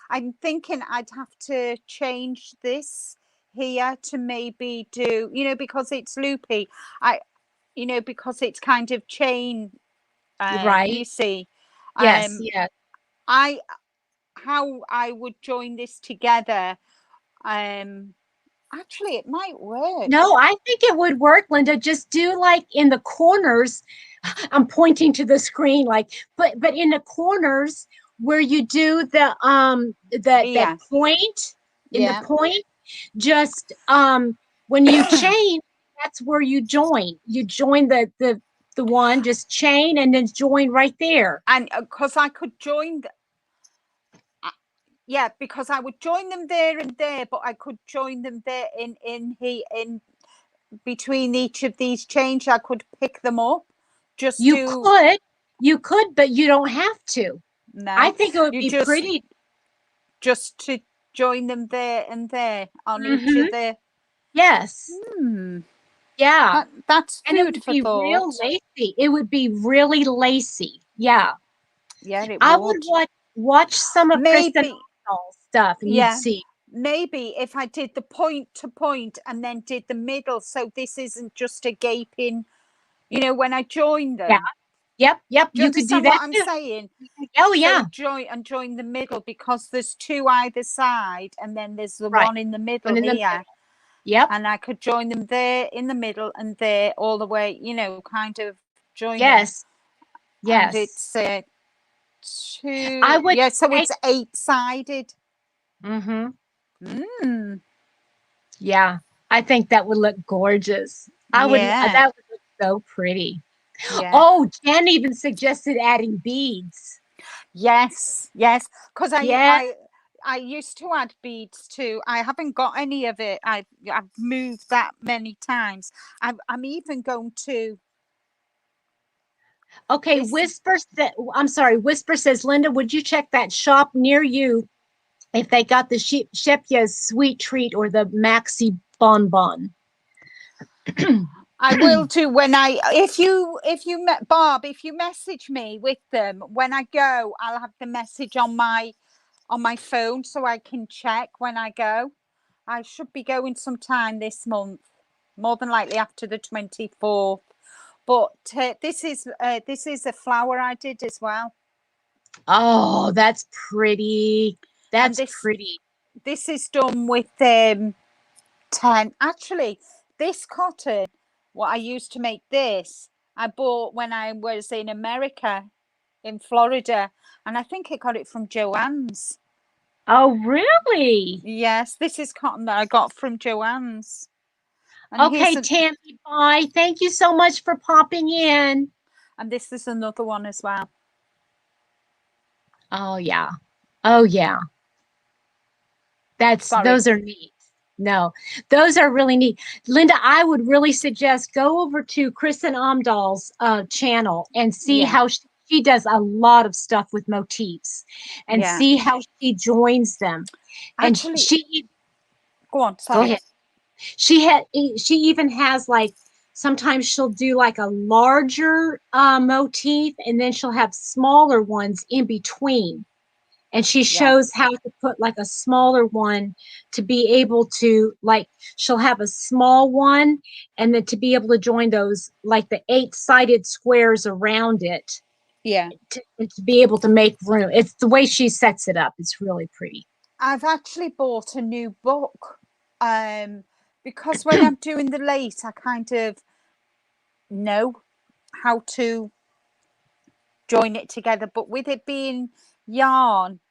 I'm thinking I'd have to change this here to maybe do, because it's loopy. Because it's kind of chain, you Right. see. Yes, Um, yes. I How I would join this together. Um, Actually, it might work. No, I think it would work, Linda. Just do like in the corners. I'm pointing to the screen, like, but in the corners where you do that Here. point in the Yeah. point, just when you chain, that's where you join. You join the one, just chain and then join right there. And because I could join yeah, because I would join them there and there, but I could join them there in between each of these chains. I could pick them up. Just You do could, you could, but you don't have to. I no. think it would You be pretty. just to join them there and there on each Hmm. of the. Yes. Hmm. Yeah. That's And it food would for be real thought. lacy. It would be really lacy. Yeah. Yeah, it I would would. watch some of Kristen Maybe. Hall's stuff and you'd Yeah. see. Maybe if I did the point to point and then did the middle, so this isn't just a gaping. When I join Yeah. them. Yep. Yep. Do you You could do understand that what I'm too. saying? Oh So yeah. join the middle, because there's two either side, and then there's the Right. one in the middle One in the here. middle. Yep. And I could join them there in the middle and there all the way, kind of join them. Yes. And Yes. it's I two, would yeah, so take it's 8-sided. mm-hmm. Mm, Yeah. I think that would look gorgeous. yeah, That would look so pretty. yeah. Oh, Jen even suggested adding beads. Yes, yes. Because Yeah. I used to add beads too. I haven't got any of it. I've moved that many times. I'm even going to. Okay, This I'm sorry, Whisper says, Linda, would you check that shop near you if they got the Shepya's sweet treat or the Maxi bonbon? I will do when I if you met Bob, if you message me with them when I go, I'll have the message on my phone so I can check when I go. I should be going sometime this month, more than likely after the 24th. But this is a flower I did as well, Oh, that's pretty. and That's this pretty. this is done with 10. Actually, this cotton, what I used to make this, I bought when I was in America, in Florida, and I think I got it from Joann's. Oh, really? Yes, this is cotton that I got from Joann's. And Okay, Tammy, bye. Thank you so much for popping in. and this is another one as well. Oh, yeah. Oh, yeah. Sorry. Those are neat. No, those are really neat. Linda, I would really suggest go over to Kristen Amdahl's channel and see Yeah, how she does a lot of stuff with motifs and yeah. see how she joins them. And Actually, she, go on. go Sorry. ahead. She even has like sometimes she'll do like a larger motif and then she'll have smaller ones in between, and she Yeah, shows how to put like a smaller one to be able to like she'll have a small one and then to be able to join those like the 8-sided squares around it yeah. to be able to make room. It's the way she sets it up. It's really pretty. I've actually bought a new book, because when I'm doing the lace, I kind of know how to join it together. But with it being yarn,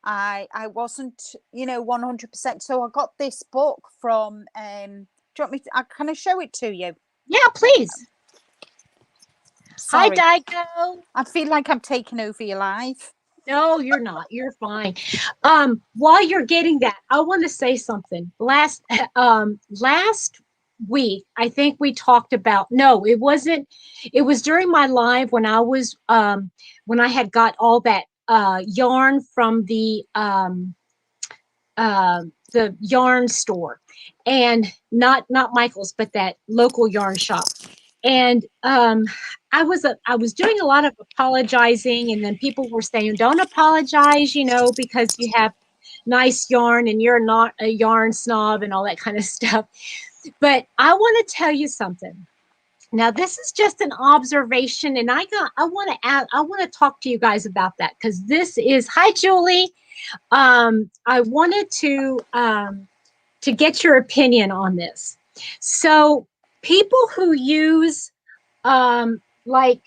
I wasn't 100%. So I got this book from. Do you want me can I show it to you? Yeah, please. Hi, Sorry, Daigo. I feel like I'm taking over your life. No, you're not. You're fine. While you're getting that, I want to say something. Last week, I think we talked about, no, it wasn't, it was during my live when I was when I had got all that yarn from the yarn store, and not Michael's, but that local yarn shop. And I was doing a lot of apologizing, and then people were saying, "Don't apologize," because you have nice yarn and you're not a yarn snob and all that kind of stuff. But I want to tell you something. Now, this is just an observation, and I want to talk to you guys about that because this is, hi, Julie. I wanted to get your opinion on this. So, people who use like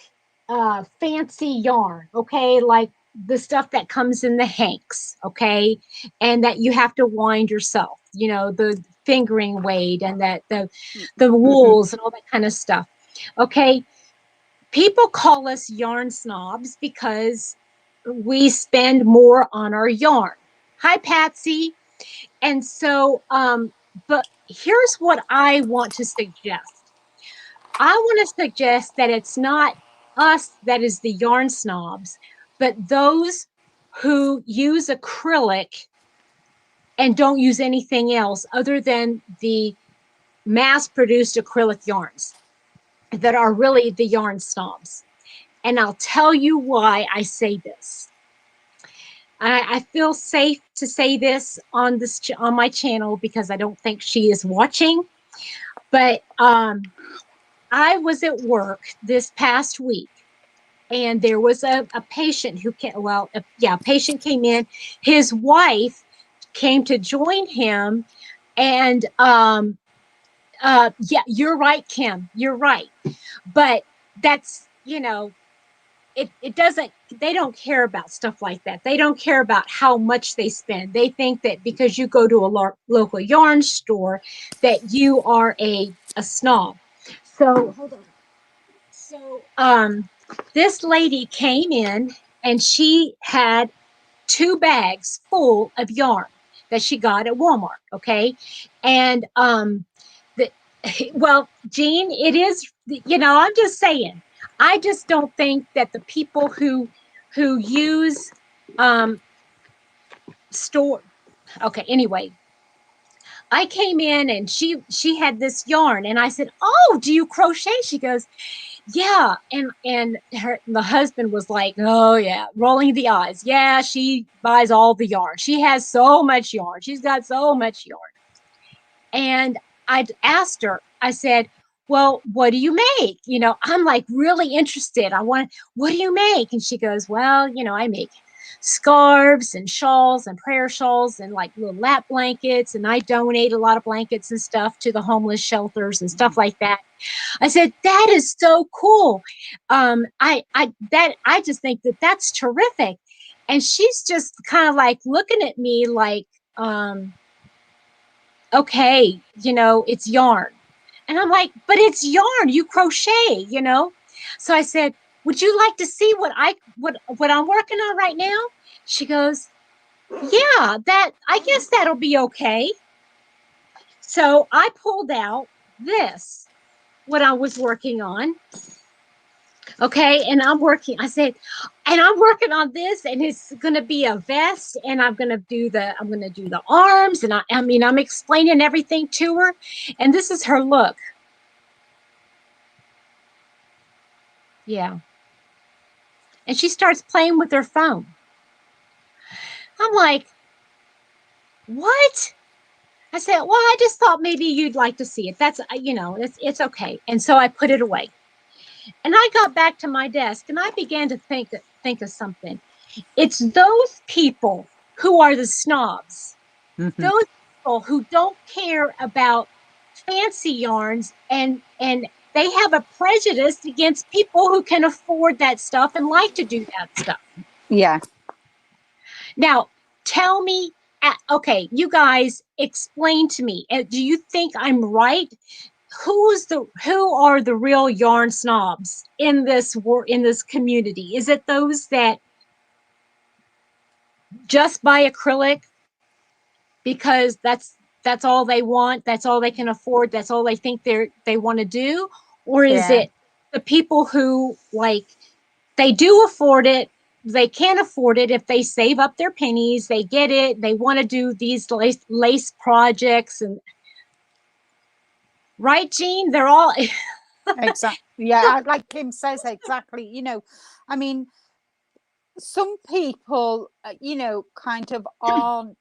fancy yarn, okay, like the stuff that comes in the hanks, okay, and that you have to wind yourself, the fingering weight and that the Mm-hmm. wools and all that kind of stuff. Okay, people call us yarn snobs because we spend more on our yarn. Hi, Patsy. And so, but here's what I want to suggest. I want to suggest that it's not us that is the yarn snobs, but those who use acrylic and don't use anything else other than the mass produced acrylic yarns that are really the yarn snobs. And I'll tell you why I say this. I feel safe to say this on my channel because I don't think she is watching. But I was at work this past week, and there was a patient who came. Well, a patient came in. His wife came to join him, and yeah, you're right, Kim. You're right. But that's it doesn't, they don't care about stuff like that. They don't care about how much they spend. They think that because you go to a local yarn store that you are a snob. So hold on. So this lady came in and she had 2 bags full of yarn that she got at Walmart. Okay. And the well, Jean, it is, I'm just saying, I just don't think that the people who use um store okay, anyway, I came in and she had this yarn and I said, "Oh, do you crochet?" She goes, "Yeah." And the husband was like, "Oh yeah," rolling the eyes. "Yeah, she buys all the yarn. She has so much yarn. She's got so much yarn." And I asked her, I said, "Well, what do you make?" I'm like really interested. What do you make? And she goes, "Well, I make scarves and shawls and prayer shawls and like little lap blankets. And I donate a lot of blankets and stuff to the homeless shelters and stuff like that." I said, "That is so cool. I just think that that's terrific." And she's just kind of like looking at me like, "Okay, it's yarn." And I'm like, "But it's yarn, you crochet. So I said, "Would you like to see what I'm working on right now?" She goes, "Yeah, that I guess that'll be okay." So I pulled out this, what I was working on. Okay. And I said, "And I'm working on this, and it's going to be a vest, and I'm going to do the arms." And I mean, I'm explaining everything to her. And this is her look. Yeah. And she starts playing with her phone. I'm like, "What?" I said, "Well, I just thought maybe you'd like to see it. It's okay." And so I put it away. And I got back to my desk and I began to think of something. It's those people who are the snobs. Mhm. Those people who don't care about fancy yarns, and they have a prejudice against people who can afford that stuff and like to do that stuff. Yeah. Now, tell me, okay, you guys explain to me. Do you think I'm right? Who are the real yarn snobs in this community? Is it those that just buy acrylic because that's all they want, that's all they can afford, that's all they think they want to do? Or is Yeah. it the people who, like, they do afford it, they can't afford it, if they save up their pennies, they get it, they want to do these lace projects, and right, Jean? They're all Exactly. Yeah, like Kim says, exactly. I mean, some people, kind of um,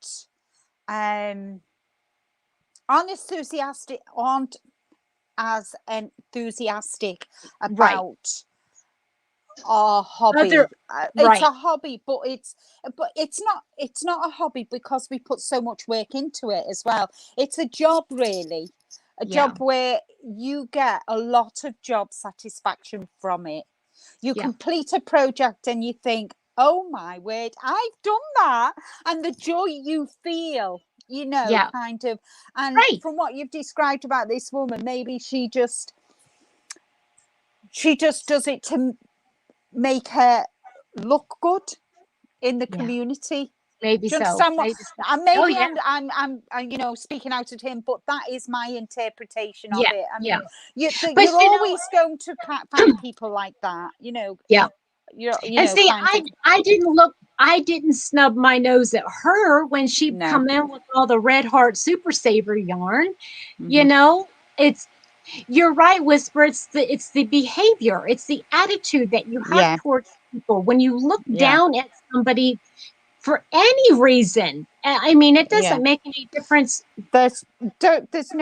aren't as enthusiastic right. about our Other hobby. It's right. a hobby, but it's not a hobby because we put so much work into it as well. It's a job, really. A Yeah. job where you get a lot of job satisfaction from it. You Yeah. complete a project and you think, "Oh my word, I've done that." And the joy you feel, Yeah. kind of. And Right. from what you've described about this woman, maybe she just does it to make her look good in the Yeah. community. Maybe Do you so. understand what? Maybe so. And Oh maybe yeah. I'm speaking out at him, but that is my interpretation of Yeah. it. I Yeah. mean, But you're always going to find people like that. yeah. And see, Kind of. I didn't snub my nose at her when she No. come in with all the Red Heart Super Saver yarn. You Hmm. know, it's you're right, Whisper. It's the behavior, it's the attitude that you have Yeah. towards people when you look Yeah. down at somebody for any reason. I mean, it Yeah. doesn't make any difference. There's there's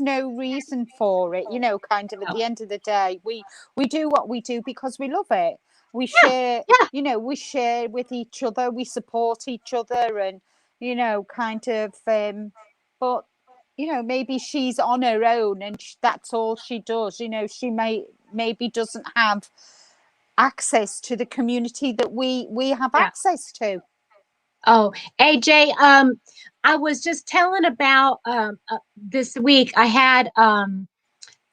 no reason for it. Kind of at Oh, the end of the day, we do what we do because we love it. We yeah, share, yeah, we share with each other, we support each other, and kind of. But maybe she's on her own, and that's all she does. She maybe doesn't have access to the community that we have yeah. access to. Oh, AJ, I was just telling about this week. I had an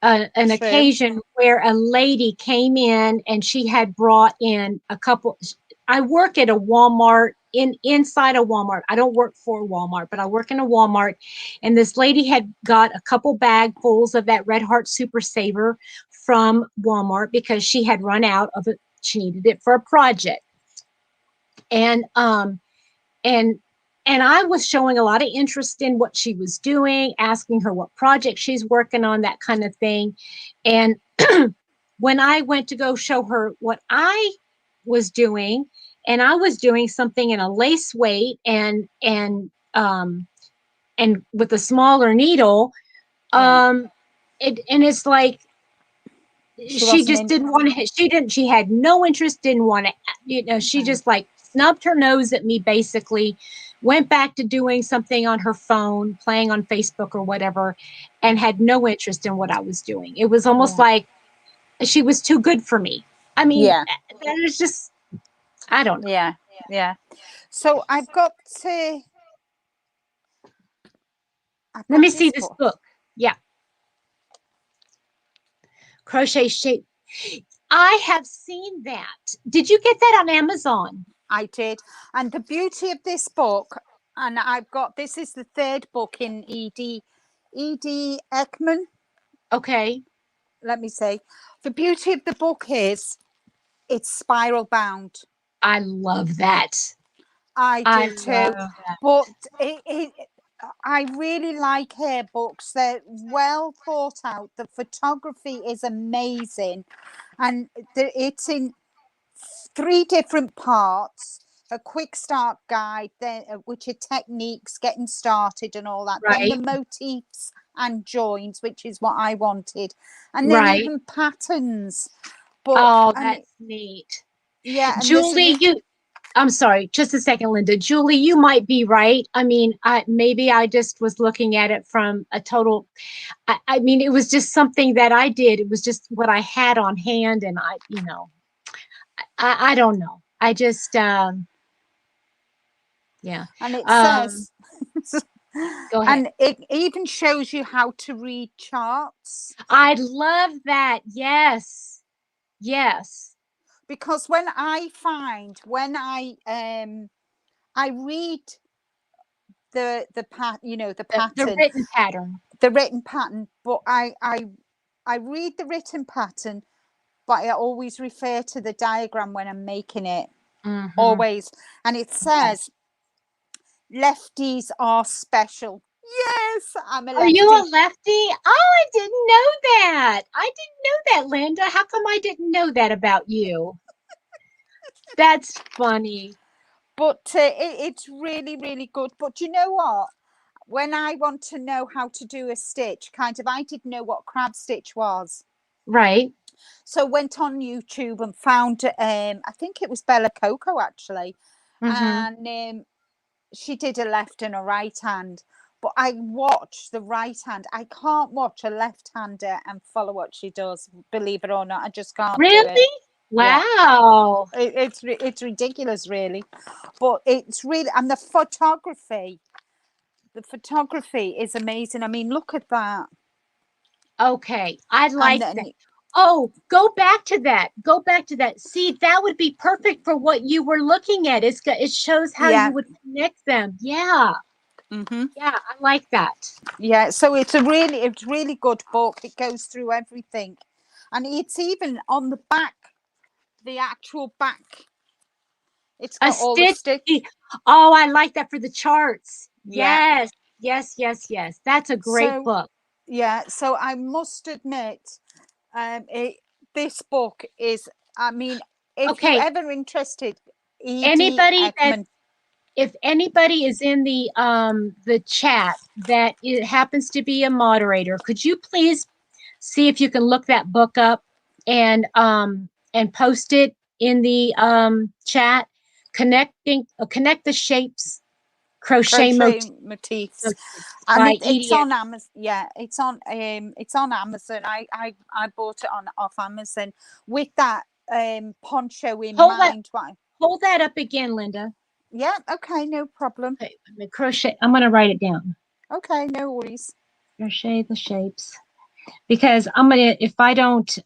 True. occasion where a lady came in and she had brought in a couple. I work at a Walmart inside a Walmart. I don't work for Walmart, but I work in a Walmart. And this lady had got a couple bagfuls of that Red Heart Super Saver from Walmart because she had run out of it. She needed it for a project. And and and I was showing a lot of interest in what she was doing, asking her what project she's working on, that kind of thing. And when I went to go show her what I was doing, and I was doing something in a lace weight and with a smaller needle, it's like she just didn't want to. She had no interest. Didn't want to. She just like snubbed her nose at me. Basically, went back to doing something on her phone, playing on Facebook or whatever, and had no interest in what I was doing. It was almost like she was too good for me. I mean, that is just, I don't know. Yeah. So I've got Let me see this book. Yeah. Crochet Shape. I have seen that. Did you get that on Amazon? I did. And the beauty of this book, and this is the third book in E.D. Ekman. Okay. Let me say, the beauty of the book is it's spiral bound. I love that. I do too. But I really like her books. They're well thought out. The photography is amazing. And it's in 3 different parts. A quick start guide, then which are techniques, getting started and all that. Right. Then the motifs and joins, which is what I wanted. And then even patterns. But, that's neat. Yeah. Julie, I'm sorry, just a second, Linda. Julie, you might be right. I mean, maybe I just was looking at it from a total, I mean, it was just something that I did. It was just what I had on hand. And I don't know. I just, yeah. And it says, go ahead. And it even shows you how to read charts. I love that. Yes. Yes. Because when I read the pattern, the written pattern, but I read the written pattern, but I always refer to the diagram when I'm making it. Always. And it says lefties are special. Yes, I'm a lefty. Are you a lefty? Oh, I didn't know that. I didn't know that, Linda. How come I didn't know that about you? That's funny. But it's really, really good. But you know what? When I want to know how to do a stitch, I didn't know what crab stitch was. Right. So went on YouTube and found, I think it was Bella Coco actually. And she did a left and a right hand. But I watch the right hand. I can't watch a left-hander and follow what she does. Believe it or not, I just can't. Really? Do it. Wow. Yeah. It's ridiculous, really. But it's really, and the photography is amazing. I mean, look at that. Okay, I like that. Oh, go back to that. Go back to that. See, that would be perfect for what you were looking at. It shows how you would connect them. Yeah. Yeah, I like that. Yeah, so it's really good book. It goes through everything, and it's even on the back, the actual back. It's got all the stitch. Oh, I like that for the charts. Yes, yes. That's a great book. Yeah, so I must admit, this book is. I mean, if you're ever interested, if anybody is in the chat that it happens to be a moderator, could you please see if you can look that book up and post it in the chat? Connect the shapes crochet motifs. And it's on Amazon. Yeah, it's on Amazon. I bought it off Amazon with that poncho in mind. Hold that up again, Linda. Yeah, okay, no problem. Okay, crochet. I'm going to write it down. Okay, no worries. Crochet the shapes. Because I'm going to, if I don't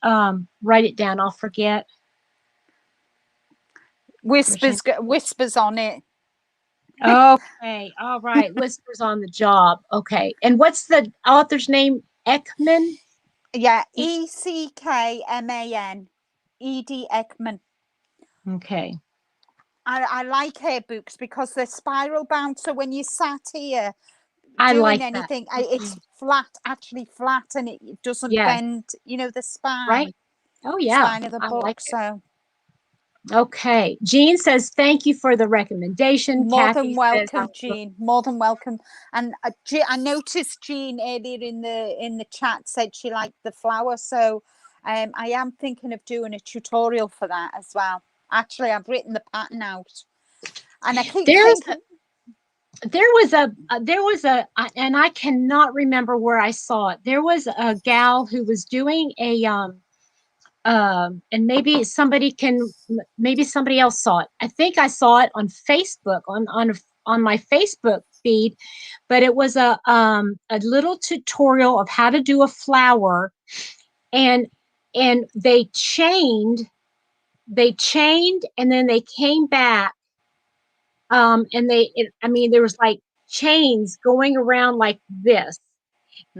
write it down, I'll forget. Whispers on it. Okay. All right. Whispers on the Job. Okay. And what's the author's name? Ekman? Yeah, E- Eckman. Ed Ekman. Okay. I like her books because they're spiral bound. So when you sat here I doing like that. anything, it's flat, actually flat, and it doesn't Yes. bend, the Right. Oh, yeah. spine of the I like book. it. So Okay. Jean says, thank you for the recommendation. more than Kathy says, welcome, Jean. More than welcome. And I noticed Jean earlier in the chat said she liked the flower. So I am thinking of doing a tutorial for that as well. Actually, I've written the pattern out, and I keep there's thinking. there was a and I cannot remember where I saw it. There was a gal who was doing a and maybe somebody else saw it. I think I saw it on Facebook on my Facebook feed, but it was a little tutorial of how to do a flower, and they chained and then they came back, and I mean, there was like chains going around like this,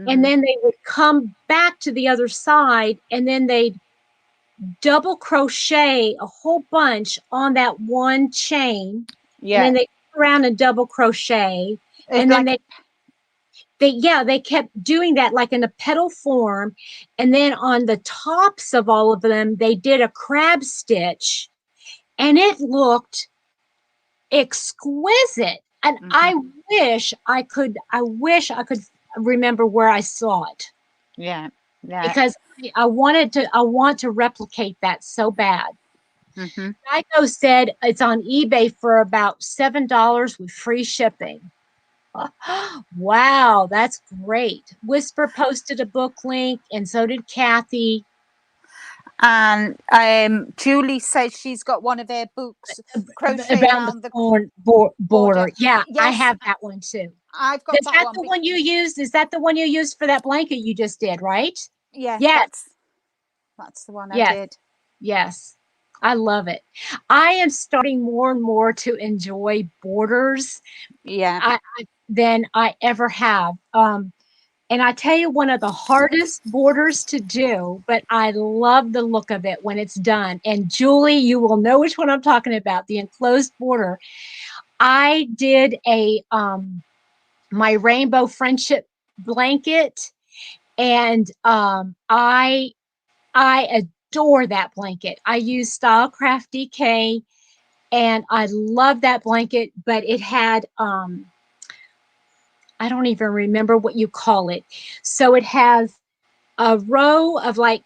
and Mhm. then they would come back to the other side, and then they'd double crochet a whole bunch on that one chain, and Yeah, then they turn around and double crochet, it's and then like they kept doing that like in a petal form, and then on the tops of all of them they did a crab stitch, and it looked exquisite. And mhm. I wish I could remember where I saw it, Yeah, yeah. because I want to replicate that so bad. Mhm. Geico said it's on eBay for about $7 with free shipping. Wow, that's great. Whisper posted a book link, and so did Kathy. And Julie says she's got one of their books, Crochet Around the Around the Border. border. Yeah, I Yes, have that one too. I've got Is that that one. the one you used? Is that the one you used for that blanket you just did, right? Yeah, Yes, that's the one I yes, did. yes. I love it. I am starting more and more to enjoy borders Yeah. than I ever have. And I tell you, one of the hardest borders to do, but I love the look of it when it's done. And Julie, you will know which one I'm talking about, the enclosed border. I did a my rainbow friendship blanket, and I adore that blanket. I use Stylecraft DK, and I love that blanket, but it had I don't even remember what you call it. So it has a row of like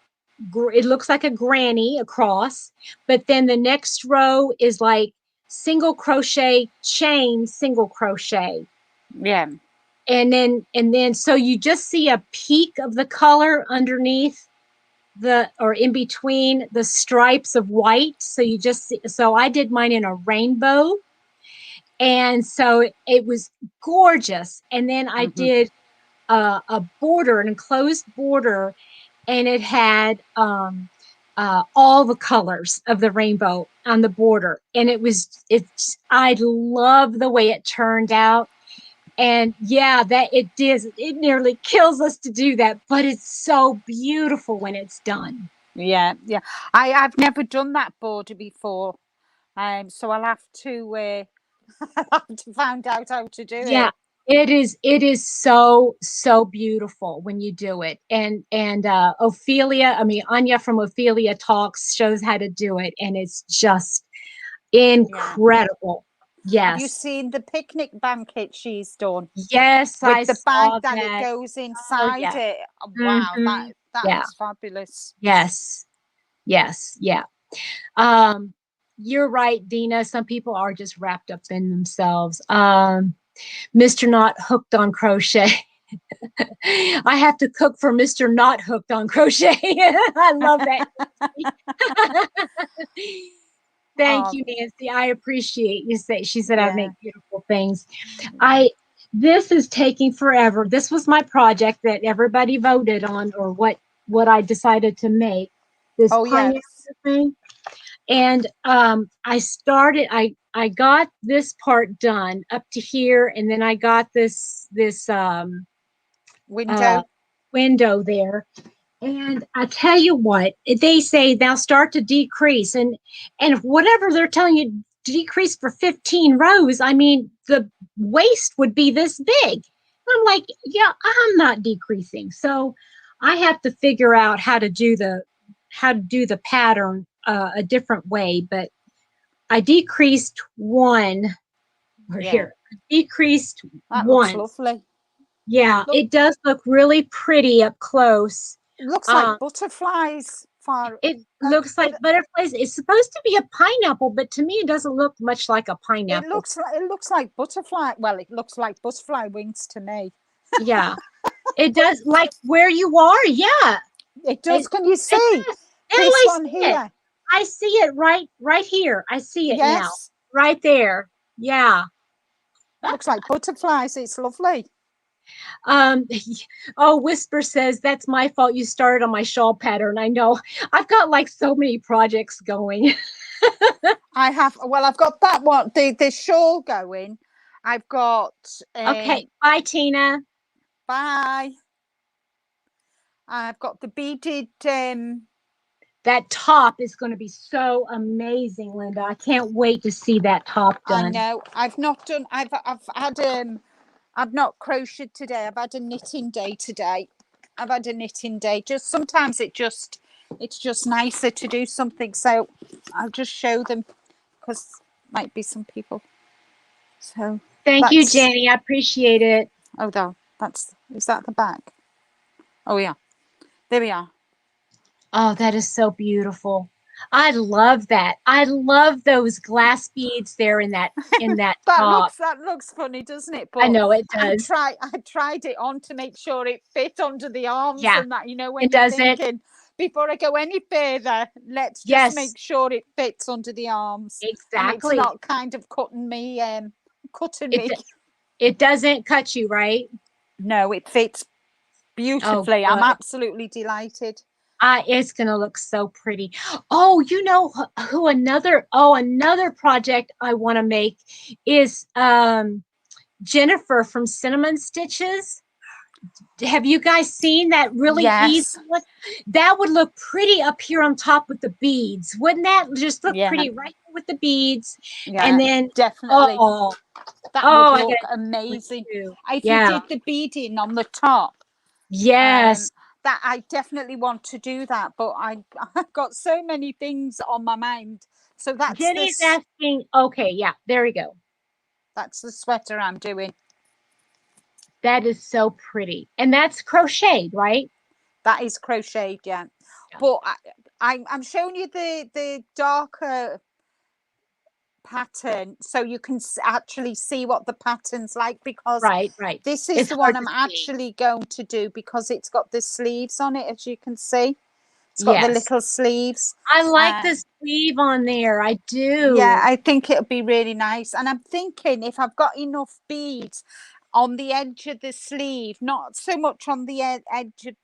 it looks like a granny across, but then the next row is like single crochet, chain, single crochet. Yeah. And then so you just see a peak of the color underneath the or in between the stripes of white. So you just see, so I did mine in a rainbow, and so it was gorgeous. And then I Mhm. did a border, an enclosed border, and it had all the colors of the rainbow on the border, and it's I love the way it turned out. And yeah, that it nearly kills us to do that, but it's so beautiful when it's done. Yeah, yeah. I've never done that border before. So I'll have to I'll have to find out how to do Yeah, it. it is so beautiful when you do it. And Ophelia, I mean Anya from Ophelia Talks shows how to do it, and it's just Yeah. incredible. Have you Yes. seen the picnic blanket she's done Yes, I with the bag saw that it that. goes Oh inside yeah. it? Oh, wow, Hmm. that Yeah. is fabulous. Yes. Yes. Yeah. Um, you're right, Dina. Some people are just wrapped up in themselves. Mr. Not Hooked on Crochet. I have to cook for Mr. Not Hooked on Crochet. I love that. Thank Oh, you, Nancy. I appreciate you say she said I yeah. make beautiful things. I This is taking forever. This was my project that everybody voted on, or what I decided to make, this Oh, pineapple yes. thing. And I started. I got this part done up to here, and then I got this Window. window there. And I tell you what, they say they'll start to decrease, and whatever they're telling you decrease for 15 rows. I mean, the waist would be this big. I'm like, yeah, I'm not decreasing. So I have to figure out how to do the pattern a different way. But I decreased one or Yeah. here. Decreased That looks one. lovely. Yeah, Look, it does look really pretty up close. it looks Um, like butterflies. it looks like But butterflies. It's supposed to be a pineapple, but to me, it doesn't look much like a pineapple. it looks like butterfly. Well, it looks like butterfly wings to me. Yeah, it does. Like where you are. Yeah, It does. Can you see it does. Oh, this I one see it. here? I see it right here. I see it now. Yes, Right there. Yeah. looks like butterflies. It's lovely. Um, oh, Whisper says that's my fault. You started on my shawl pattern. I know. I've got like so many projects going. I have. Well, I've got that one. The shawl going. I've got. Okay. Bye, Tina. Bye. I've got the beaded. That top is going to be so amazing, Linda. I can't wait to see that top done. I know. I've not done. I've had. I've not crocheted today. I've had a knitting day today. I've had a knitting day. Just sometimes it's just nicer to do something. So I'll just show them because might be some people. So thank you, Jenny. I appreciate it. Oh, no, is that the back? Oh yeah, there we are. Oh, that is so beautiful. I love that. I love those glass beads there in that top. That looks funny, doesn't it? But I know it does. I tried it on to make sure it fit under the arms and that, when it you're does thinking, before I go any further, let's just make sure it fits under the arms. Exactly. And it's not kind of cutting me. It doesn't cut you, right? No, it fits beautifully. I'm absolutely delighted. It's gonna look so pretty. Oh, you know who another project I want to make is Jennifer from Cinnamon Stitches. Have you guys seen that really easy one? That would look pretty up here on top with the beads. Wouldn't that just look pretty right here with the beads? Yeah, and then definitely. That would look amazing. If you did the beading on the top. Yes. That I definitely want to do that, but I've got so many things on my mind. So that's Jenny's asking. Okay, yeah, there we go. That's the sweater I'm doing. That is so pretty, and that's crocheted, right? That is crocheted, yeah. But I'm showing you the darker pattern so you can actually see what the pattern's like, because this is the one I'm actually going to do because it's got the sleeves on it, as you can see. It's got the little sleeves. I like the sleeve on there. I do. Yeah, I think it'll be really nice. And I'm thinking if I've got enough beads on the edge of the sleeve, not so much on the edge of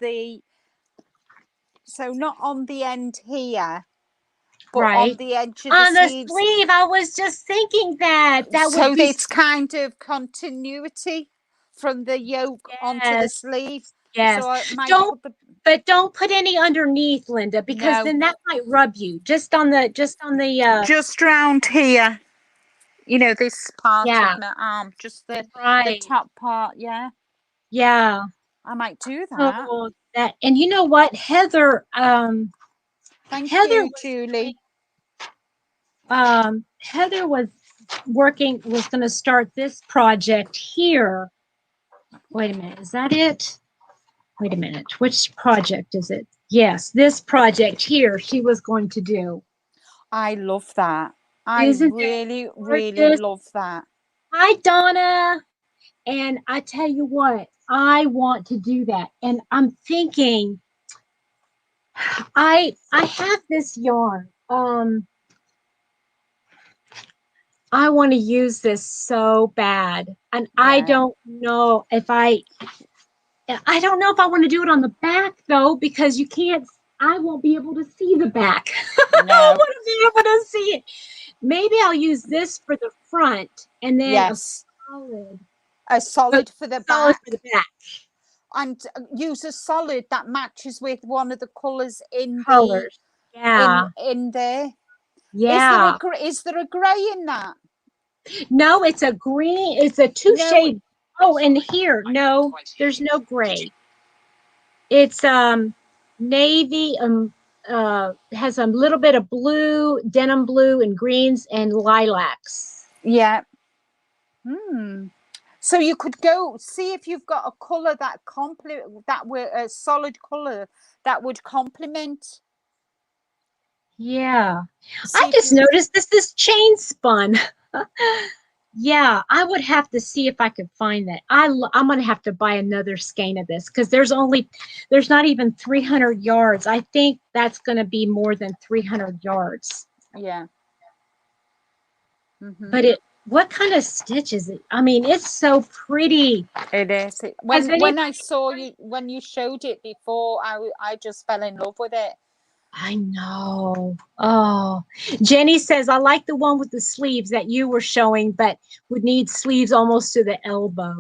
not on the end here, but on the edge of the sleeve. I was just thinking that would be it's kind of continuity from the yoke onto the sleeve. Yes. So don't put any underneath, Linda, because then that might rub you. Just just round here. This part of my arm, just the top part. Yeah. Yeah. I might do that. Oh, and you know what, Heather? Thank you, Julie. Heather was going to start this project here. Wait a minute, is that it? Wait a minute, which project is it? Yes, this project here she was going to do. I love that. I really love that. Hi, Donna. And I tell you what, I want to do that. And I'm thinking, I have this yarn. I want to use this so bad. And I don't know if I don't know if I want to do it on the back though, because I won't be able to see the back. I want to be able to see it. maybe I'll use this for the front and then Yes, solid, a a solid for the solid back, for the back and use a solid that matches with one of the colors in the colors. Yeah. in there. Yeah. Is there a gray in that? No, it's a green. It's a two No. shade. Oh, and here, no, there's no gray. It's navy, has a little bit of blue, denim blue, and greens and lilacs. Yeah. Hmm. So you could go see if you've got a color that were a solid color that would complement. Yeah. See I if just you. noticed this chain spun. Yeah, I would have to see if I could find that. I'm gonna have to buy another skein of this because there's not even 300 yards. I think that's gonna be more than 300 yards. Yeah. Mm-hmm. But what kind of stitch is it? I mean, it's so pretty. It is. Has When I anybody? saw you, when you showed it before, I just fell in love with it. I know. Oh, Jenny says I like the one with the sleeves that you were showing, but would need sleeves almost to the elbow.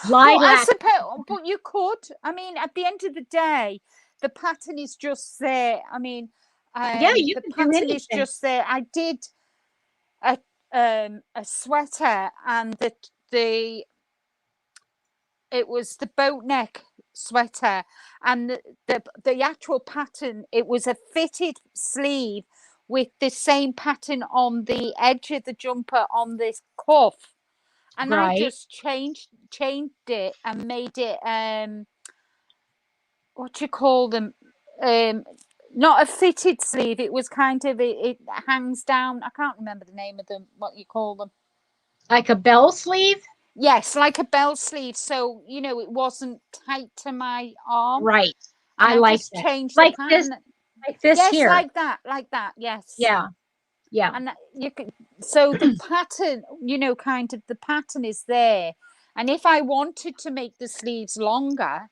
Well, I Lilac. suppose, but you could. I mean, at the end of the day, the pattern is just there. I mean, Yeah, you the can do pattern is anything. just there. I did a a sweater, and the it was the boat neck sweater, and the actual pattern, it was a fitted sleeve with the same pattern on the edge of the jumper on this cuff, and I Right. just changed it and made it what do you call them, um not a fitted sleeve. It was kind of, it hangs down. I can't remember the name of them, what you call them. Like a bell sleeve? Yes, like a bell sleeve. So, it wasn't tight to my arm. Right. And I I like just that. changed the pattern. Like this Yes, here. like that. Yes. Yeah. Yeah. And you could, so the pattern, kind of the pattern is there. And if I wanted to make the sleeves longer,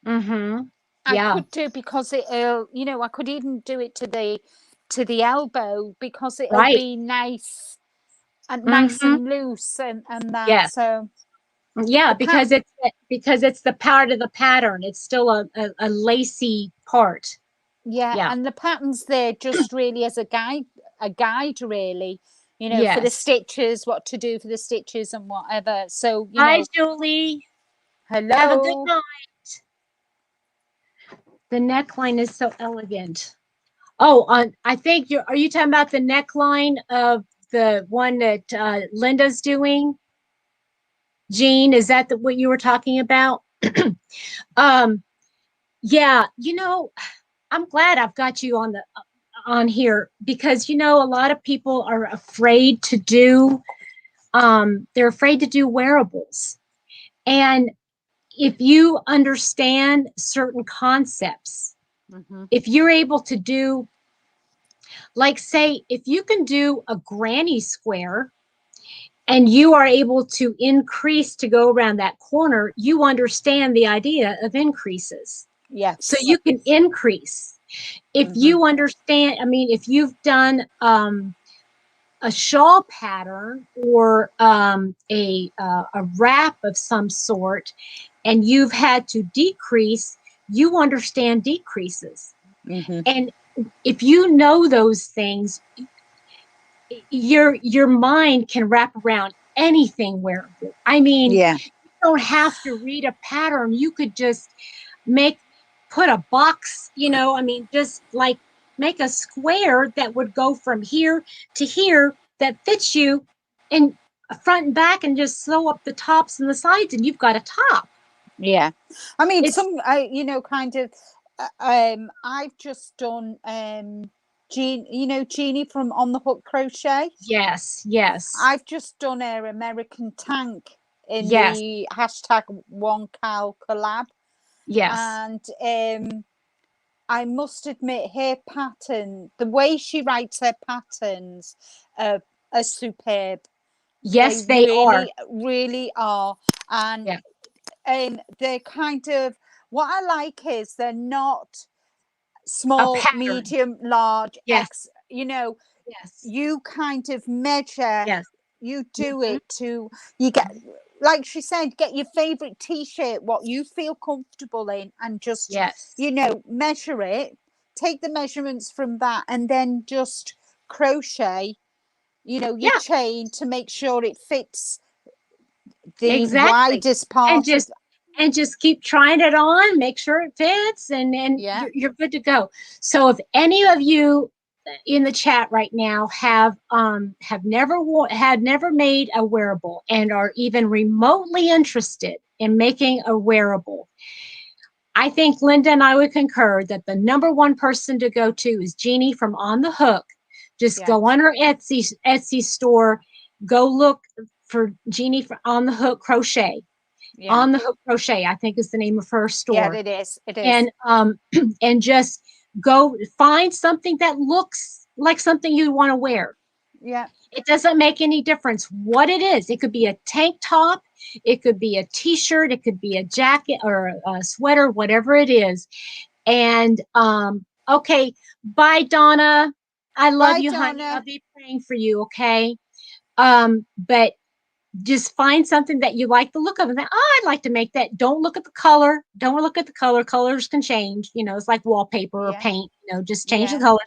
Mm-hmm. I Yeah. could do, because it'll, I could even do it to the elbow, because it'll Right. be nice Mm-hmm. and loose, and that. Yes. So Yeah, the pat because it's the part of the pattern. It's still a lacy part. Yeah, Yeah. and the pattern's there just really as a guide really, for the Yes. stitches, what to do for the stitches and whatever. So, Hi, Julie. Have a good hello. night. The neckline is so elegant. Oh, I think are you talking about the neckline of the one that Linda's doing? Jean, is that what you were talking about? um, yeah, I'm glad I've got you on here because a lot of people are afraid to do they're afraid to do wearables. And if you understand certain concepts, Mm-hmm. if you're able to do, like, say, if you can do a granny square and you are able to increase to go around that corner, you understand the idea of increases. So Yes. you can increase. If Mm-hmm. you understand, I mean, if you've done a shawl pattern or a wrap of some sort, and you've had to decrease, you understand decreases. Mm-hmm. And if you know those things, your mind can wrap around anything wearable. I mean, Yeah. you don't have to read a pattern. You could just make put a box, I mean, just like make a square that would go from here to here that fits you in front and back, and just sew up the tops and the sides, and you've got a top. Yeah. I mean, It's kind of, I've just done Jeannie from On the Hook Crochet. yes, yes, I've just done her American Tank in yes, the hashtag One Cal collab, yes, and I must admit, her pattern, the way she writes her patterns, are superb. They yes, they are. really, really are, and Yeah, they're kind of, what I like is they're not a small, pattern. medium, large, Yes, X. Yes. you kind of measure, Yes. you do Mhm. it to, you get, like she said, get your favorite t-shirt, what you feel comfortable in, and just, Yes. you know, measure it, take the measurements from that, and then just crochet, you know, your Yeah, chain to make sure it fits the exactly. widest And part of, just keep trying it on, make sure it fits, and yeah, you're good to go. So if any of you in the chat right now have never made a wearable and are even remotely interested in making a wearable, I think Linda and I would concur that the number one person to go to is Jeannie from On the Hook. Just yeah, go on her Etsy store, go look for Jeannie On the Hook Crochet. yeah, On the Hook Crochet, I think is the name of her yeah, store. it is, it is, And and just go find something that looks like something you want to wear. yeah, It doesn't make any difference what it is. It could be a tank top, it could be a t-shirt, it could be a jacket or a sweater, whatever it is. And okay, bye Donna. I love bye you, honey. I'll Donna. be praying for you, okay? But just find something that you like the look of and think, oh, I'd like to make that. Don't look at the color. Don't look at the color. Colors can change. You know, it's like wallpaper or Yeah, paint. You know, just change the yeah, color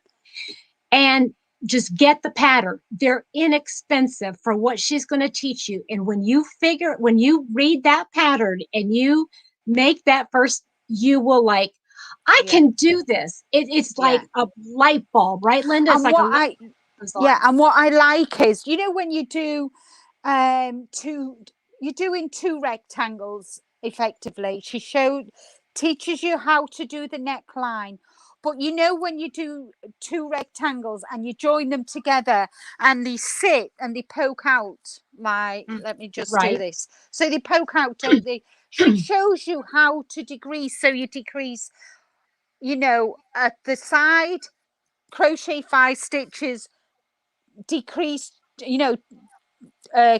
and just get the pattern. They're inexpensive for what she's going to teach you. And when you read that pattern and you make that first, you will like, I yeah, can do this. It's like yeah. a light bulb, right, Linda? It's And like a what light I, bulb goes yeah, on. and what I like is, you know, when you do two, you're doing two rectangles effectively. She showed, teaches you how to do the neckline. But you know, when you do two rectangles and you join them together and they sit and they poke out, my, Mm, let me just do right. this. So they poke out, don't they? She shows you how to decrease. So you decrease, you know, at the side, crochet 5 stitches, decrease, you know,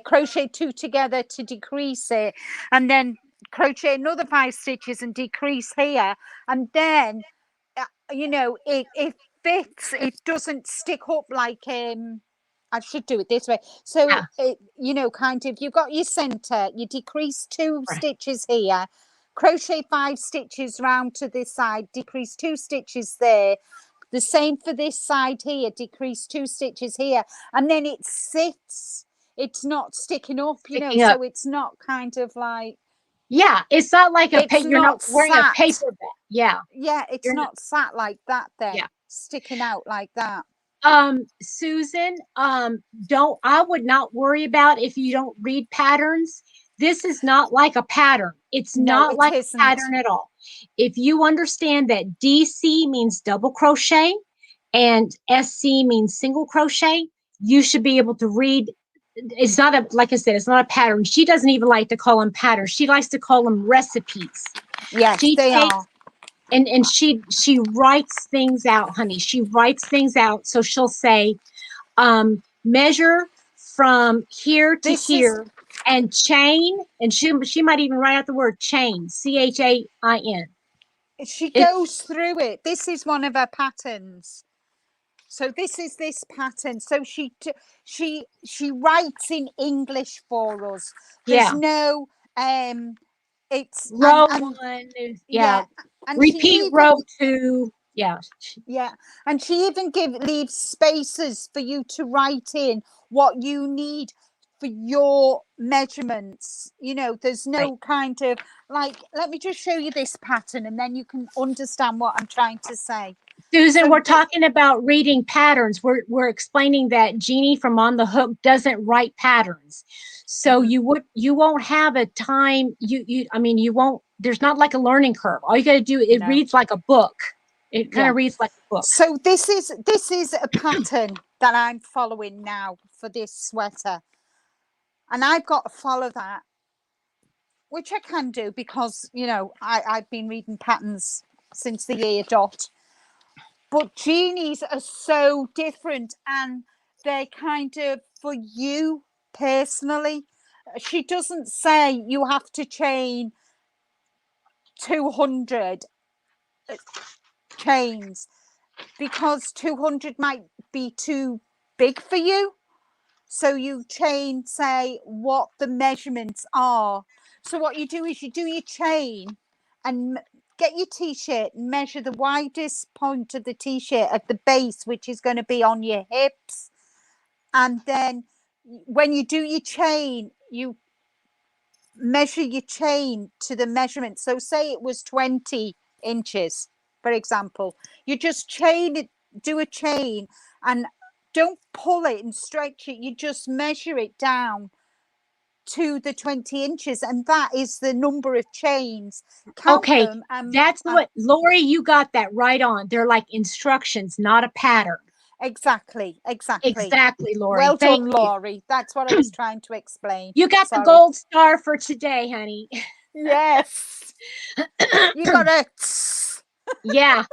crochet 2 together to decrease it, and then crochet another 5 stitches and decrease here, and then you know, it fits, it doesn't stick up like I should do it this way. So Yeah. it, you know, kind of, you've got your center, you decrease 2 Right. stitches here, crochet 5 stitches round to this side, decrease 2 stitches there, the same for this side here, decrease 2 stitches here, and then it sits, it's not sticking up, you know, Sticking up. so it's not kind of like, Yeah. It's not like it's you're not not wearing a sat, paper bag. Yeah. yeah, it's You're not. not sat like that then, Yeah. sticking out like that. Susan, don't I would not worry about if you don't read patterns. This is not like a pattern. It's No, not it like a isn't. pattern at all. If you understand that DC means double crochet and SC means single crochet, you should be able to read. It's not a, like I said, it's not a pattern. She doesn't even like to call them patterns. She likes to call them recipes. Yes, She they takes are. and she writes things out, honey. She writes things out. So she'll say, measure from here to This is, here and chain, and she might even write out the word chain, CHAIN. she It goes through it. This is one of her patterns. So this is this pattern. So she writes in English for us. There's yeah. no it's Row and one is yeah. yeah, and she Repeat even, row two. Yeah. yeah, and she even leaves spaces for you to write in what you need for your measurements. You know, there's Right. no kind of like, let me just show you this pattern and then you can understand what I'm trying to say. Susan, So we're talking about reading patterns. We're explaining that Jeannie from On the Hook doesn't write patterns. So mhm, you won't have a time you I mean you won't, there's not like a learning curve. All you got to do, it no, reads like a book. It kind yeah. of reads like a book. So this is a pattern that I'm following now for this sweater, and I've got to follow that, which I can do because, you know, I've been reading patterns since the year dot. But genies are so different, and they're kind of for you personally. She doesn't say you have to chain 200 chains, because 200 might be too big for you. So you chain, say, what the measurements are. So what you do is you do your chain and get your t-shirt and measure the widest point of the t-shirt at the base, which is going to be on your hips. And then when you do your chain, you measure your chain to the measurement. So say it was 20 inches, for example, you just chain it, do a chain, and don't pull it and stretch it. You just measure it down to the 20 inches, and that is the number of chains. Count Okay, them. that's what, Lori, you got that right on. They're like instructions, not a pattern. Exactly. Exactly, Lori. Well Thank done, you. Laurie. That's what I was trying to explain. You got the Sorry. gold star for today, honey. Yes. You got it. Yeah.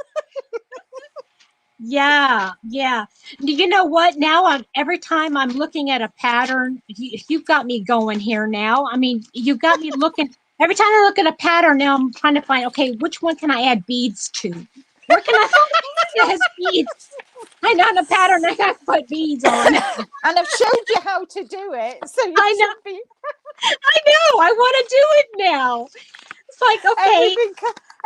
Yeah, yeah. You know what? Now every time I'm looking at a pattern, you've got me going here now. I mean, you got me looking. Every time I look at a pattern, now I'm trying to find, okay, which one can I add beads to? Where can I find that has beads? I know the pattern I got to put beads on. And I've showed you how to do it. So you I know. should be. I know. I want to do it now. It's like, okay.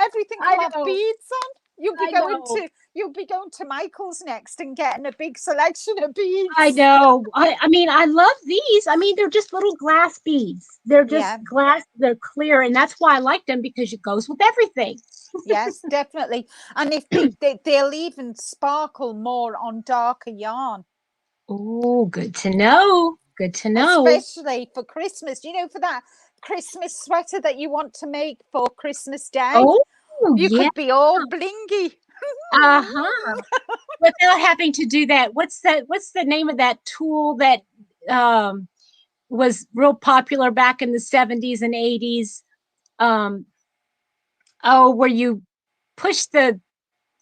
Everything I will have know. beads on. You'll be going to Michael's next and getting a big selection of beads. I know. I mean, I love these. I mean, they're just little glass beads. They're just glass. They're clear, and that's why I like them, because it goes with everything. Yes, definitely. And if they'll even sparkle more on darker yarn. Oh, good to know. Good to know. Especially for Christmas. You know, for that Christmas sweater that you want to make for Christmas Day. Oh, you yeah. could be all blingy. Uh-huh. Without having to do that. What's the name of that tool that was real popular back in the 70s and 80s? Where you push and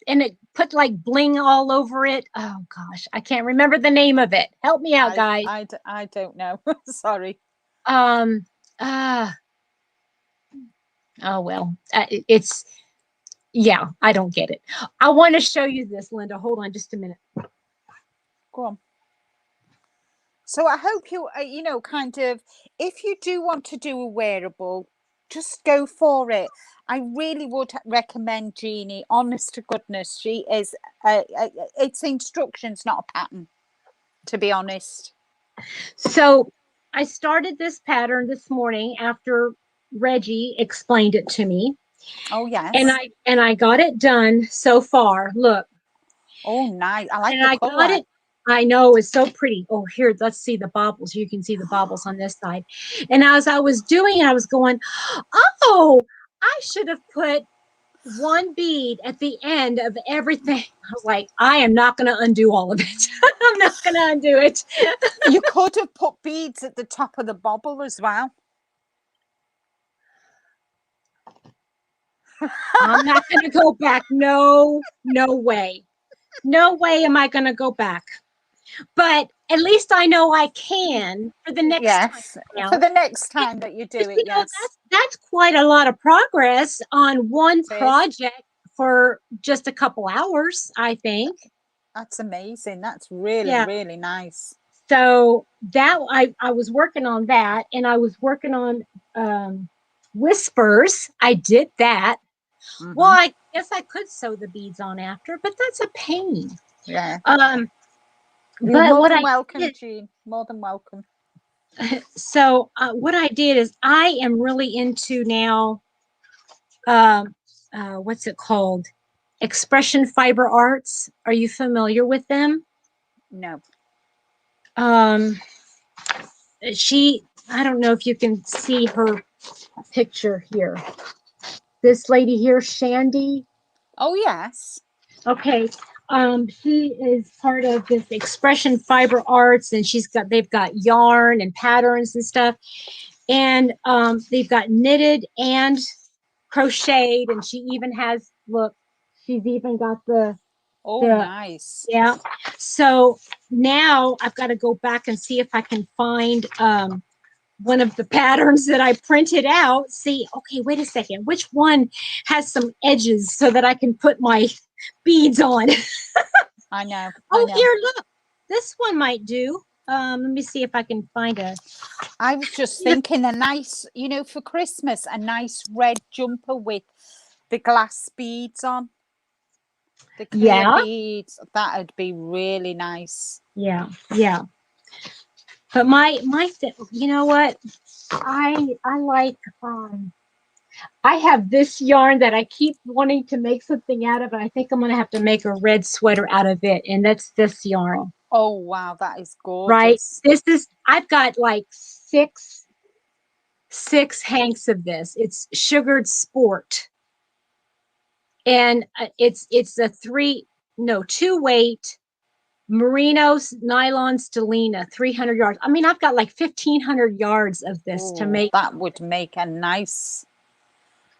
it put like bling all over it. Oh gosh, I can't remember the name of it. Help me out, guys. I don't know. Sorry. Oh well, it's, yeah, I don't get it. I want to show you this, Linda. Hold on just a minute. Go on. So I hope you, kind of, if you do want to do a wearable, just go for it. I really would recommend Jeannie. Honest to goodness, she is. It's instructions, not a pattern, to be honest. So I started this pattern this morning after Reggie explained it to me. Oh yes. And I got it done so far. Look. Oh, nice. I like and the I color. got it. I know, it's so pretty. Oh, here, let's see the baubles. You can see the baubles on this side. And as I was doing it, I was going, oh, I should have put one bead at the end of everything. I was like, I am not going to undo all of it. I'm not going to undo it. You could have put beads at the top of the bauble as well. I'm not going to go back. No way. No way am I going to go back. But at least I know I can for the next time. Now. For the next time that you do it, yes. That's quite a lot of progress on one project for just a couple hours, I think. That's amazing. That's really, really nice. So that I was working on that, and I was working on whispers. I did that. Mm-hmm. Well, I guess I could sew the beads on after, but that's a pain. Yeah. But more than welcome, Jean. More than welcome. So what I did is I am really into now, what's it called? Expression Fiber Arts. Are you familiar with them? No. I don't know if you can see her picture here. This lady here, Shandy. Oh, yes. Okay. She is part of this Expression Fiber Arts, and they've got yarn and patterns and stuff, and they've got knitted and crocheted, and she even has, look, she's even got nice. Yeah. So now I've got to go back and see if I can find one of the patterns that I printed out. See, okay, wait a second, which one has some edges so that I can put my beads on? I know. Here, look. this one might do. Let me see if I can find a. I was just Yeah. thinking a nice, for Christmas, a nice red jumper with the glass beads on, the clear Yeah. beads. That'd be really nice. Yeah. Yeah. But you know what? I like I have this yarn that I keep wanting to make something out of, and I think I'm gonna have to make a red sweater out of it, and that's this yarn, Oh, wow, that is right? gorgeous. I've got like six hanks of this. It's sugared sport, and it's a two weight merino nylon stellina, 300 yards. I mean, I've got like 1,500 yards of this to Oh, make. that would make a nice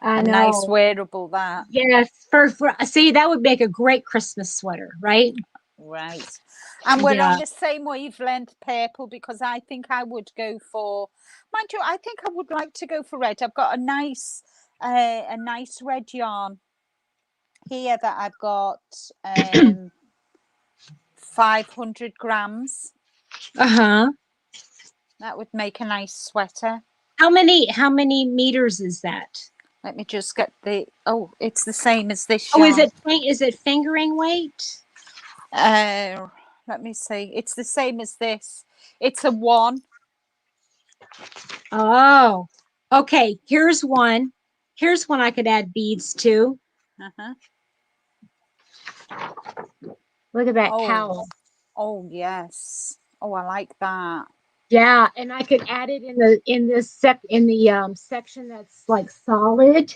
I nice know. wearable, that. Yes, for see, that would make a great Christmas sweater, right? Right. And we're Yeah. on the same wavelength, purple, because I think I would go for, mind you, I think I would like to go for red. I've got a nice red yarn here that I've got 500 grams. Uh-huh. That would make a nice sweater. How many meters is that? Let me just get it's the same as this Oh, yarn. is it fingering weight? Let me see. It's the same as this. It's a 1. Oh, okay. Here's one. Here's one I could add beads to. Uh-huh. Look at that Oh, cowl. oh yes. Oh, I like that. Yeah, and I could add it in the section that's like solid,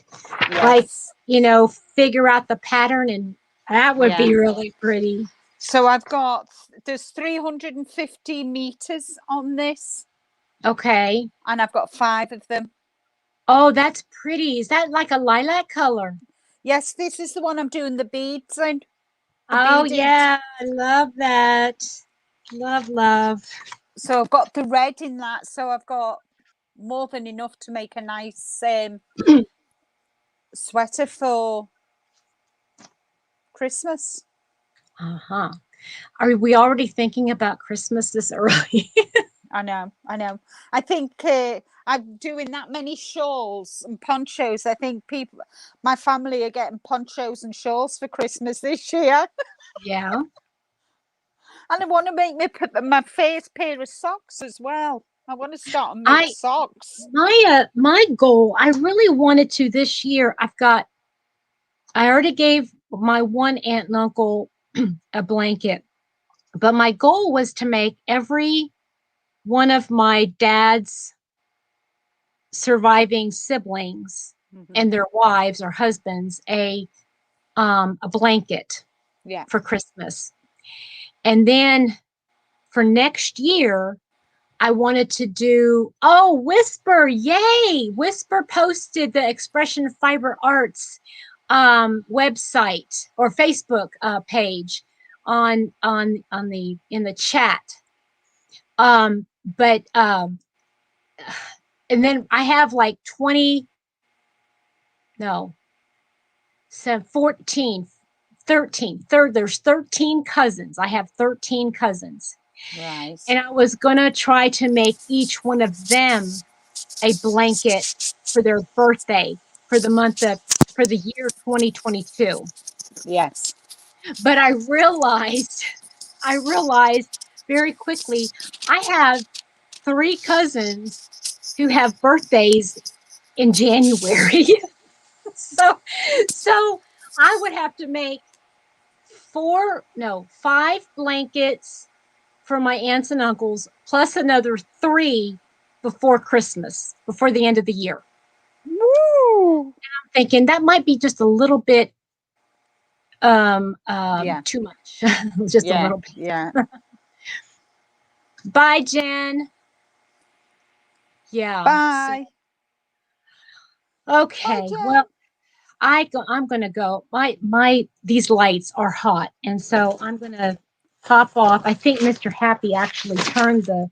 like Yes. figure out the pattern, and that would Yeah. be really pretty. So there's 350 meters on this, Okay. and I've got 5 of them. Oh, that's pretty. Is that like a lilac color? Yes, this is the one I'm doing the beads in. Oh Beading. yeah, I love that. Love. So I've got the red in that, so I've got more than enough to make a nice sweater for Christmas. Uh-huh. Are we already thinking about Christmas this early? I know. I think I'm doing that many shawls and ponchos. I think my family are getting ponchos and shawls for Christmas this year. Yeah. And I want to make my first pair of socks as well. I want to start and make I socks. my goal, I really wanted to this year. I already gave my one aunt and uncle a blanket, but my goal was to make every one of my dad's surviving siblings Mm-hmm. and their wives or husbands a blanket for Christmas. And then for next year, I wanted to do, Whisper, yay! Whisper posted the Expression Fiber Arts website or Facebook page in the chat. But and then I have like 20, no, so 14, 13. There's 13 cousins. I have 13 cousins. Right. And I was going to try to make each one of them a blanket for their birthday for the year 2022. Yes. But I realized very quickly, I have 3 cousins who have birthdays in January. so I would have to make 5 blankets for my aunts and uncles, plus another 3 before Christmas, before the end of the year. Woo! And I'm thinking that might be just a little bit too much. Just a little bit. Yeah. Bye, Jen. Yeah. Bye. Okay. Bye, Well, I'm gonna go. These lights are hot, and so I'm gonna pop off. I think Mr. Happy actually turned the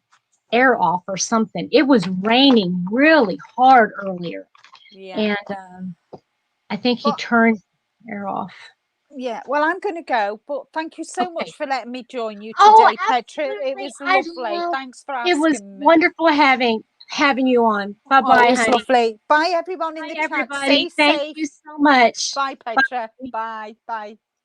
air off or something. It was raining really hard earlier, Yeah. and I think he turned air off. Yeah, well, I'm going to go, but thank you so Okay. much for letting me join you Oh, today, Petra. It absolutely. was I lovely. love Thanks for it. Was asking me. wonderful having you on. Bye Oh, it bye, was honey. lovely. Bye, everyone in Bye, the chat. Stay everybody. Thank safe. you so much. Bye, Bye. Petra. Bye. Bye.